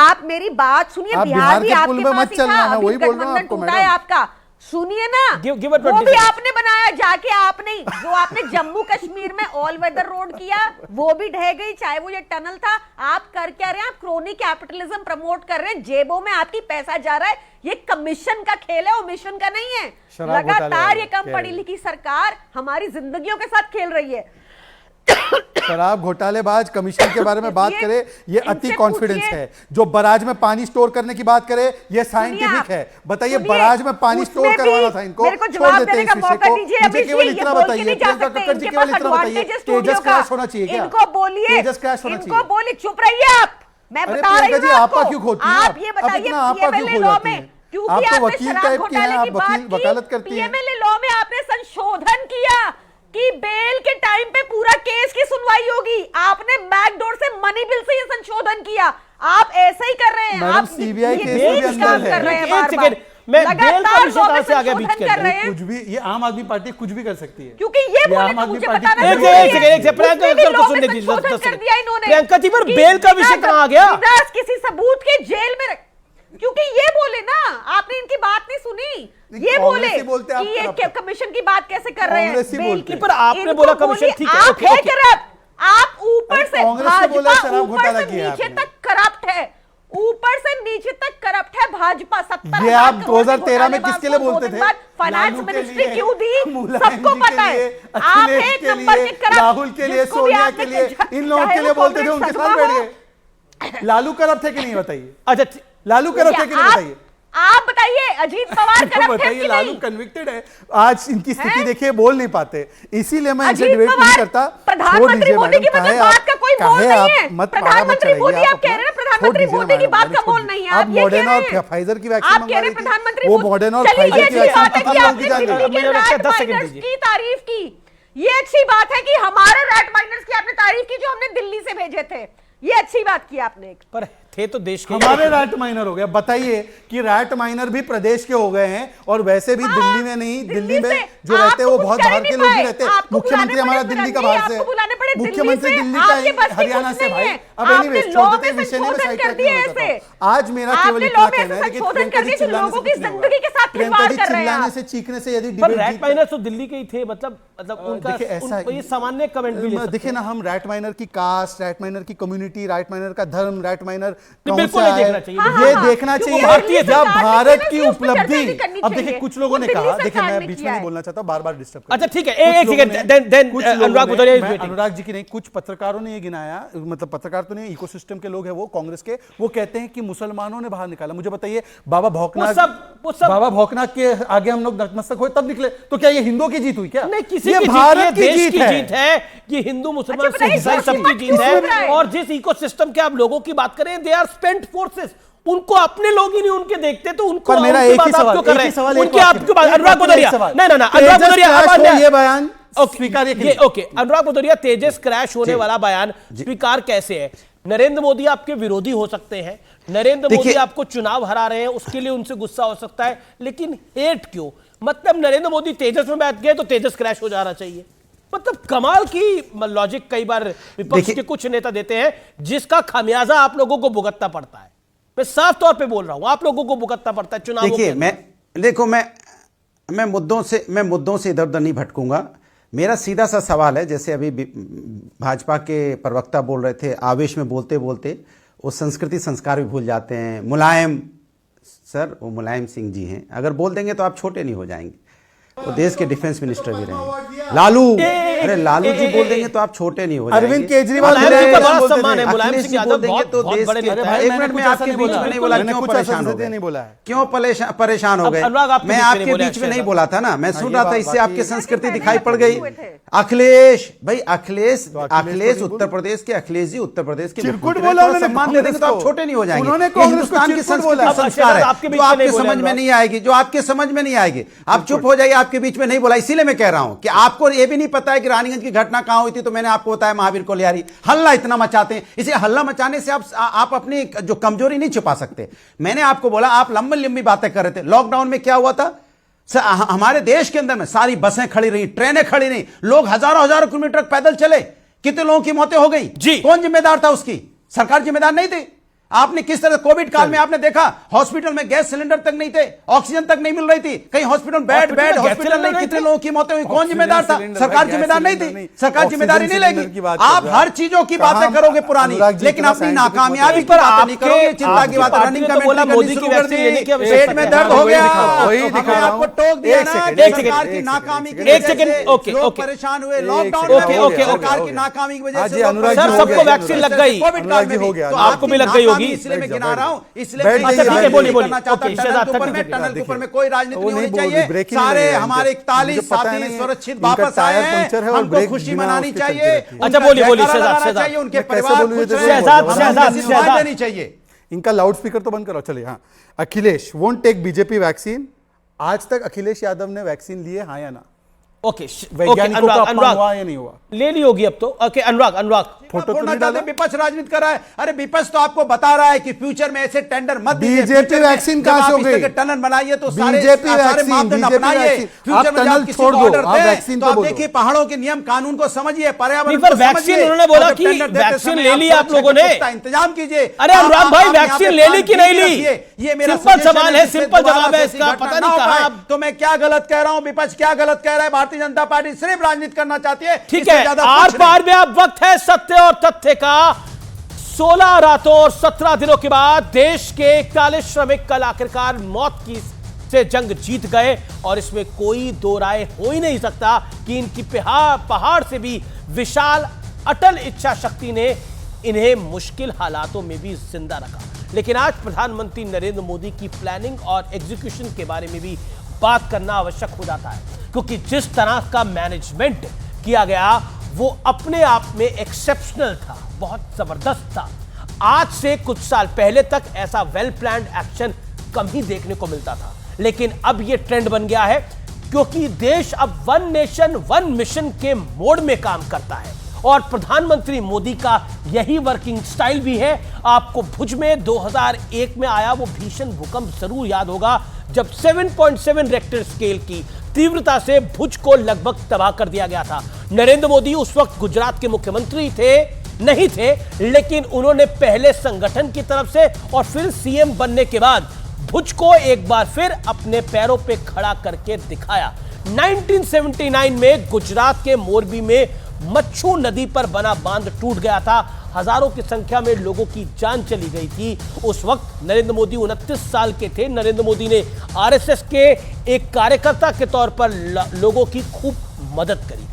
आप मेरी बात सुनिए, बिहार भी आपके पास ही था, अभी गठबंधन टूटा है आपका, सुनिए ना, वो भी आपने बनाया जाके, आपने जो आपने जम्मू कश्मीर में ऑल वेदर रोड किया वो भी ढह गई, चाहे वो ये टनल था। आप कर क्या रहे हैं? आप क्रोनी कैपिटलिज्म प्रमोट कर रहे हैं, जेबों में आपकी पैसा जा रहा है। ये कमीशन का खेल है, ओमिशन का नहीं है। लगातार ये कम पढ़ी लिखी सरकार हमारी जिंदगियों के साथ खेल रही है। शराब घोटालेबाज कमीशन के बारे में बात करे, ये अति कॉन्फिडेंस है। जो बराज में पानी स्टोर करने की बात करे, ये साइंटिफिक है। बताइए, बराज में पानी स्टोर करवाना था इनको, छोड़ देते हैं इस विषय को। मुझे केवल इतना बताइए, प्रियंका कक्कड़ जी केवल इतना बताइए, तेजस क्रैश होना चाहिए क्या? इनको बोलिए, तेजस क्रैश होना चाहिए। इनको बोलिए, चुप रहिए आप, मैं बता रही हूं आपको। आपा क्यों खोती हैं? आप ये बताइए पीएमएलए लॉ में, क्योंकि आप तो आपने वकील शराब टाइप की हैं, घोटाले आप की बात वकालत करती की, हैं। पीएमएलए लॉ में आपने संशोधन किया कि बेल के टाइम पे पूरा केस की सुनवाई होगी। आपने बैकडोर से मनी बिल से ये संशोधन किया। आप ऐसे ही कर रहे हैं, आप सीबीआई केस में भी अंदर कर रहे हैं, एक सेकंड, मैं बेल का विषय कहां से आगे बीच कर रहे हैं? कुछ भी, ये आम आदमी पार्टी कुछ भी कर सकती है, क्योंकि ये बोले तो मुझे बताना एक सेकंड प्रियंका कक्कड़ को सुनने दीजिए। प्रियंका जी, पर बेल का विषय कहां आ गया? किसी सबूत के जेल में, क्योंकि ये बोले ना, आपने इनकी बात नहीं सुनी। ये बोले कि ये कमीशन की बात कैसे कर रहे हैं, बेल की। पर आपने बोला कमीशन ठीक है, आप है करप्ट, आप ऊपर से भाजपा ऊपर से नीचे तक करप्ट है, ऊपर से नीचे तक करप्ट है भाजपा। 70 ये आप 2013 में किसके लिए बोलते थे? फाइनेंस मिनिस्ट्री क्यों दी? सबको पता है। आप एक नंबर के करप्ट, राहुल के लिए, सोनिया के लिए, इन लोगों के लिए बोलते थे, उनके साथ बैठ गए। लालू करप्ट है कि नहीं बताइए? अच्छा, लालू करप्ट है कि नहीं बताइए? आप बताइए, अजीत पवार करप्ट है कि लालू नहीं? कन्विक्टेड है। आज इनकी स्थिति देखिए, बोल नहीं पाते, इसीलिए मैं इनसे डिबेट नहीं करता। प्रधानमंत्री मोदी की बात का कोई मोल नहीं है। प्रधानमंत्री मोदी, आप कह रहे हैं प्रधानमंत्री मोदी की बात का मोल नहीं है। आप मॉडर्ना और फाइजर की वैक्सीन आप कह रहे हैं प्रधानमंत्री, वो मॉडर्ना और फाइजर की वैक्सीन की तारीफ की। ये अच्छी बात है कि हमारे रैट माइनर्स की आपने तारीफ की, जो हमने दिल्ली से भेजे थे। ये अच्छी बात की आपने, पर थे तो देश के हमारे रैट माइनर हो गया। बताइए कि रैट माइनर भी प्रदेश के हो गए हैं, और वैसे भी दिल्ली में नहीं, दिल्ली में जो रहते हैं वो बहुत बाहर के लोग भी रहते हैं। मुख्यमंत्री हमारा दिल्ली का बाहर से, मुख्यमंत्री दिल्ली का ही, हरियाणा से। भाई अब एनीवे छोड़ देते हैं विषय में, साइड ट्रैक नहीं होता था। आज मेरा केवल इतना कहना है कि प्रियंका जी चिल्लाने से कुछ नहीं होगा। प्रियंका जी चिल्लाने से, चीखने से यदि डिबेट, रैट माइनर तो दिल्ली के ही थे, मतलब उनका ये सामान्य कमेंट भी ले सकते हैं। देखिए ना, हम रैट माइनर की कास्ट, रैट माइनर की कम्युनिटी, रैट माइनर का धर्म, रैट माइनर बिल्कुल नहीं देखना चाहिए। ये देखना चाहिए जब भारत की उपलब्धि। अब देखिए, कुछ लोगों ने कहा, देखिए मैं बीच में नहीं बोलना चाहता, बार बार डिस्टर्ब। अच्छा ठीक है, एक second, then Anurag Bhadouriya is waiting. Anurag ji राज्य की नहीं, कुछ पत्रकारों ने ये गिनाया, मतलब पत्रकार तो नहीं, इकोसिस्टम के लोग हैं वो कांग्रेस के, वो कहते हैं कि मुसलमानों ने बाहर निकाला। मुझे बताइए, बाबा भौकनाथ के आगे हम लोग नतमस्तक हुए तब निकले, तो क्या ये हिंदुओं की जीत हुई क्या? नहीं, किसी ये की भारत की जीत जीत है कि हिंदू मुसलमान अच्छा, सिख ईसाई सबकी जीत है। और जिस इकोसिस्टम के आप लोगों की बात करें, दे आर स्पेंट फोर्सेस, उनको अपने लोग ही नहीं उनके देखते, तो उनको मेरा एक ही सवाल, उनकी आपकी बात, अनुराग भदौरिया, नहीं अनुराग भदौरिया, ये बयान स्वीकार, ओके अनुराग भदौरिया, तेजस क्रैश होने वाला बयान स्वीकार कैसे है? नरेंद्र मोदी आपके विरोधी हो सकते हैं, नरेंद्र मोदी आपको चुनाव हरा रहे हैं, उसके लिए उनसे गुस्सा हो सकता है, लेकिन हेट क्यों? मतलब नरेंद्र मोदी तेजस में बैठ गए तो तेजस क्रैश हो जाना चाहिए। मतलब कमाल की लॉजिक कई बार विपक्ष के कुछ नेता देते हैं, जिसका खामियाजा आप लोगों को भुगतना पड़ता है। मैं साफ तौर पे बोल रहा हूं, आप लोगों को भुगतना पड़ता है चुनाव। देखिए, मैं मुद्दों से इधर उधर नहीं भटकूंगा। मेरा सीधा सा सवाल है, जैसे अभी भाजपा के प्रवक्ता बोल रहे थे, आवेश में बोलते बोलते वो संस्कृति संस्कार भी भूल जाते हैं। मुलायम सर, वो मुलायम सिंह जी हैं, अगर बोल देंगे तो आप छोटे नहीं हो जाएंगे। वो देश के डिफेंस मिनिस्टर भी रहे। लालू, अरे लालू जी बोल देंगे तो आप छोटे नहीं हो जाएंगे। अरविंद केजरीवाल मुलायम सिंह का बड़ा सम्मान है, मुलायम सिंह यादव बहुत बड़े नेता हैं। एक मिनट में आपके बीच में नहीं बोला, क्यों परेशान हो गए? क्यों परेशान हो गए? मैं आपके बीच में नहीं बोला था ना, मैं सुन रहा था, इससे आपकी संस्कृति दिखाई पड़ गई। अखिलेश भाई, अखिलेश उत्तर प्रदेश के, अखिलेश जी उत्तर प्रदेश के सम्मान दे देंगे तो आप छोटे नहीं हो जाएंगे। हिंदुस्तान की संस्कृति संस्कार है, जो आपके समझ में नहीं आएगी, जो आपके समझ में नहीं आएगी, आप चुप हो जाइए। आपके बीच में नहीं बोला, इसीलिए मैं कह रहा हूं कि आपको यह भी नहीं पता है कि रानीगंज की घटना कहां हुई थी, तो मैंने आपको बताया महावीर कोलियारी। हल्ला इतना मचाते हैं, इसे हल्ला मचाने से आप अपनी जो कमजोरी नहीं छुपा सकते। मैंने आपको बोला, आप लंबी लंबी बातें कर रहे थे। लॉकडाउन में क्या हुआ था? हमारे देश के अंदर में सारी बसें खड़ी रही, ट्रेनें खड़ी रही, लोग हजारों किलोमीटर पैदल चले, कितने लोगों की मौतें हो गई जी। कौन जिम्मेदार था उसकी? सरकार जिम्मेदार नहीं थी। आपने किस तरह कोविड काल में आपने देखा, हॉस्पिटल में गैस सिलेंडर तक नहीं थे, ऑक्सीजन तक नहीं मिल रही थी, कहीं हॉस्पिटल बेड हॉस्पिटल नहीं, कितने लोगों की मौतें हुई, कौन जिम्मेदार था? सरकार जिम्मेदार नहीं थी, सरकार जिम्मेदारी नहीं लेगी। आप हर चीजों की बातें करोगे पुरानी, लेकिन अपनी नाकामयाबी पर आप नहीं करोगे। चिंता की बात, रनिंग का मोदी की वैक्सीन, पेट में दर्द हो गया, आपको टोक दिया ना, सरकार की नाकामी की वजह से लोग परेशान हुए, लॉकडाउन सरकार की नाकामी की वजह से। सर, सबको वैक्सीन लग गई, कोविड काल में भी, तो आपको भी लग गई होगी, इसलिए मैं गिना रहा हूं। इसलिए टनल के ऊपर में कोई राजनीति नहीं होनी चाहिए। सारे हमारे 41 साथी सुरक्षित वापस आए हैं, हमको खुशी मनानी चाहिए। अच्छा, बोलिए चाहिए, उनके परिवार देनी चाहिए। इनका लाउड स्पीकर तो बंद करो। चलिए, हाँ, Akhilesh won't take BJP vaccine. आज तक अखिलेश यादव ने वैक्सीन लिए, हाँ या ना? ओके, अनुराग या नहीं हुआ? ले ली होगी अब तो। ओके, अनुराग फोटो तो नहीं डाले, विपक्ष राजनीति कर रहा है। अरे विपक्ष तो आपको बता रहा है कि फ्यूचर में ऐसे टेंडर मत दीजिए। बीजेपी वैक्सीन कहां से हो गई? टनल बनाइए तो बीजेपी वैक्सीन अपनाइए, फ्यूचर में जब किसी को ऑर्डर दे तो आप देखिए पहाड़ों के नियम कानून को समझिए, पर्यावरण को समझिए। उन्होंने बोला कि वैक्सीन ले ली आप लोगों ने, इंतजाम कीजिए। अरे अनुराग भाई, वैक्सीन ले ली कि नहीं ली? ये मेरा सिंपल सवाल है, सिंपल जवाब है इसका। पता नहीं कहां तो मैं क्या गलत कह रहा हूं, विपक्ष क्या गलत कह रहा है। भारतीय जनता पार्टी सिर्फ राजनीति करना चाहती है। ठीक है, आर पार में अब वक्त है सत्य और तथ्य का। 16 रातों और 17 दिनों के बाद देश के 41 श्रमिक कल आखिरकार मौत की से जंग जीत गए, और इसमें कोई दो राय हो ही नहीं सकता कि इनकी पहाड़ से भी विशाल अटल इच्छा शक्ति ने इन्हें मुश्किल हालातों में भी जिंदा रखा। लेकिन आज प्रधानमंत्री नरेंद्र मोदी की प्लानिंग और एग्जीक्यूशन के बारे में भी बात करना आवश्यक हो जाता है, क्योंकि जिस तरह का मैनेजमेंट किया गया वो अपने आप में एक्सेप्शनल था, बहुत जबरदस्त था। आज से कुछ साल पहले तक ऐसा वेल प्लान्ड एक्शन कम ही देखने को मिलता था, लेकिन अब यह ट्रेंड बन गया है, क्योंकि देश अब वन नेशन वन मिशन के मोड में काम करता है, और प्रधानमंत्री मोदी का यही वर्किंग स्टाइल भी है। आपको भुज में 2001 में आया वो भीषण भूकंप जरूर याद होगा, जब 7.7 रेक्टर स्केल की तीव्रता से भुज को लगभग तबाह कर दिया गया था। नरेंद्र मोदी उस वक्त गुजरात के मुख्यमंत्री नहीं थे, लेकिन उन्होंने पहले संगठन की तरफ से और फिर सीएम बनने के बाद भुज को एक बार फिर अपने पैरों पे खड़ा करके दिखाया। 1979 में गुजरात के मोरबी में मच्छू नदी पर बना बांध टूट गया था, हजारों की संख्या में लोगों की जान चली गई थी। उस वक्त नरेंद्र मोदी 29 साल के थे। नरेंद्र मोदी ने आरएसएस के एक कार्यकर्ता के तौर पर लोगों की खूब मदद करी।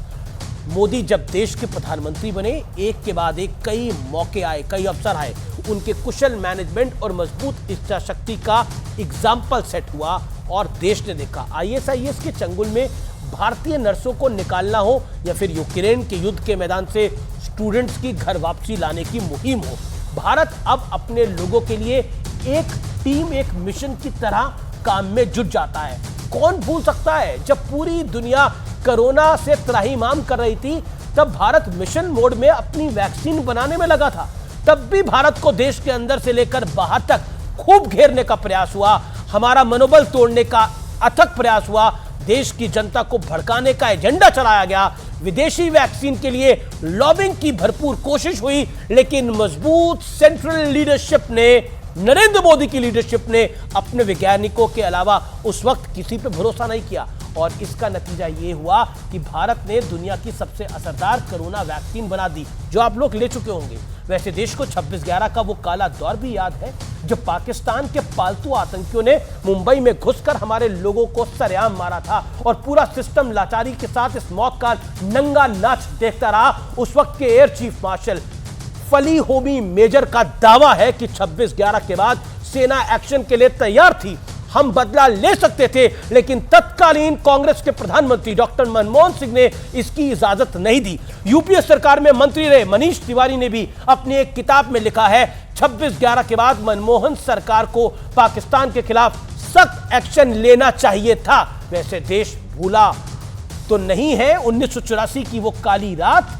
मोदी जब देश के प्रधानमंत्री बने, एक के बाद एक कई मौके आए, कई अवसर आए। उनके कुशल मैनेजमेंट और मजबूत इच्छा शक्ति का एग्जाम्पल सेट हुआ और देश ने देखा। ISIS के चंगुल में भारतीय नर्सों को निकालना हो या फिर यूक्रेन के युद्ध के मैदान से स्टूडेंट्स की घर वापसी लाने की मुहिम हो, भारत अब अपने लोगों के लिए एक टीम, एक मिशन की तरह काम में जुट जाता है। कौन भूल सकता है जब पूरी दुनिया कोरोना से त्राहिमाम कर रही थी, तब भारत मिशन मोड में अपनी वैक्सीन बनाने में लगा था। तब भी भारत को देश के अंदर से लेकर बाहर तक खूब घेरने का प्रयास हुआ, हमारा मनोबल तोड़ने का अथक प्रयास हुआ, देश की जनता को भड़काने का एजेंडा चलाया गया, विदेशी वैक्सीन के लिए लॉबिंग की भरपूर कोशिश हुई, लेकिन मजबूत सेंट्रल लीडरशिप ने, नरेंद्र मोदी की लीडरशिप ने अपने वैज्ञानिकों के अलावा उस वक्त किसी पे भरोसा नहीं किया और इसका नतीजा ये हुआ कि भारत ने दुनिया की सबसे असरदार कोरोना वैक्सीन बना दी, जो आप लोग ले चुके होंगे। वैसे देश को 26/11 का वो काला दौर भी याद है जब पाकिस्तान के पालतू आतंकियों ने मुंबई में घुसकर हमारे लोगों को सरेआम मारा था और पूरा सिस्टम लाचारी के साथ इस मौत का नंगा नाच देखता रहा। उस वक्त के एयर चीफ मार्शल फली होमी मेजर का दावा है कि 26/11 के बाद सेना एक्शन के लिए तैयार थी, हम बदला ले सकते थे, लेकिन तत्कालीन कांग्रेस के प्रधानमंत्री डॉक्टर मनमोहन सिंह ने इसकी इजाजत नहीं दी। यूपीए सरकार में मंत्री रहे मनीष तिवारी ने भी अपनी एक किताब में लिखा है 26/11 के बाद मनमोहन सरकार को पाकिस्तान के खिलाफ सख्त एक्शन लेना चाहिए था। वैसे देश भूला तो नहीं है 1984 की वो काली रात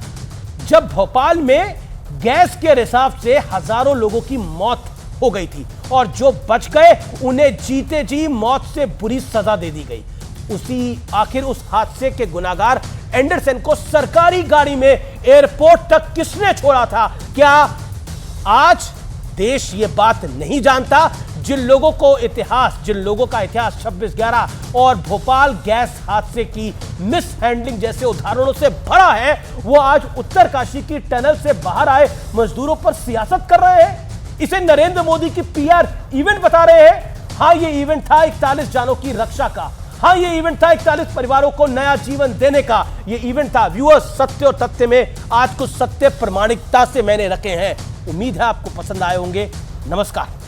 जब भोपाल में गैस के रिसाव से हजारों लोगों की मौत हो गई थी और जो बच गए उन्हें जीते जी मौत से बुरी सजा दे दी गई। आखिर उस हादसे के गुनाहगार एंडरसन को सरकारी गाड़ी में एयरपोर्ट तक किसने छोड़ा था? क्या आज देश ये बात नहीं जानता? जिन लोगों का इतिहास 26/11 और भोपाल गैस हादसे की मिस हैंडलिंग जैसे उदाहरणों से भरा है, वो आज उत्तरकाशी की टनल से बाहर आए मजदूरों पर सियासत कर रहे हैं। इसे नरेंद्र मोदी की PR इवेंट बता रहे हैं। हाँ, ये इवेंट था 41 जानों की रक्षा का। हाँ, ये इवेंट था 41 परिवारों को नया जीवन देने का। ये इवेंट था व्यूअर्स, सत्य और तथ्य में आज कुछ सत्य प्रामाणिकता से मैंने रखे हैं। उम्मीद है आपको पसंद आए होंगे। नमस्कार।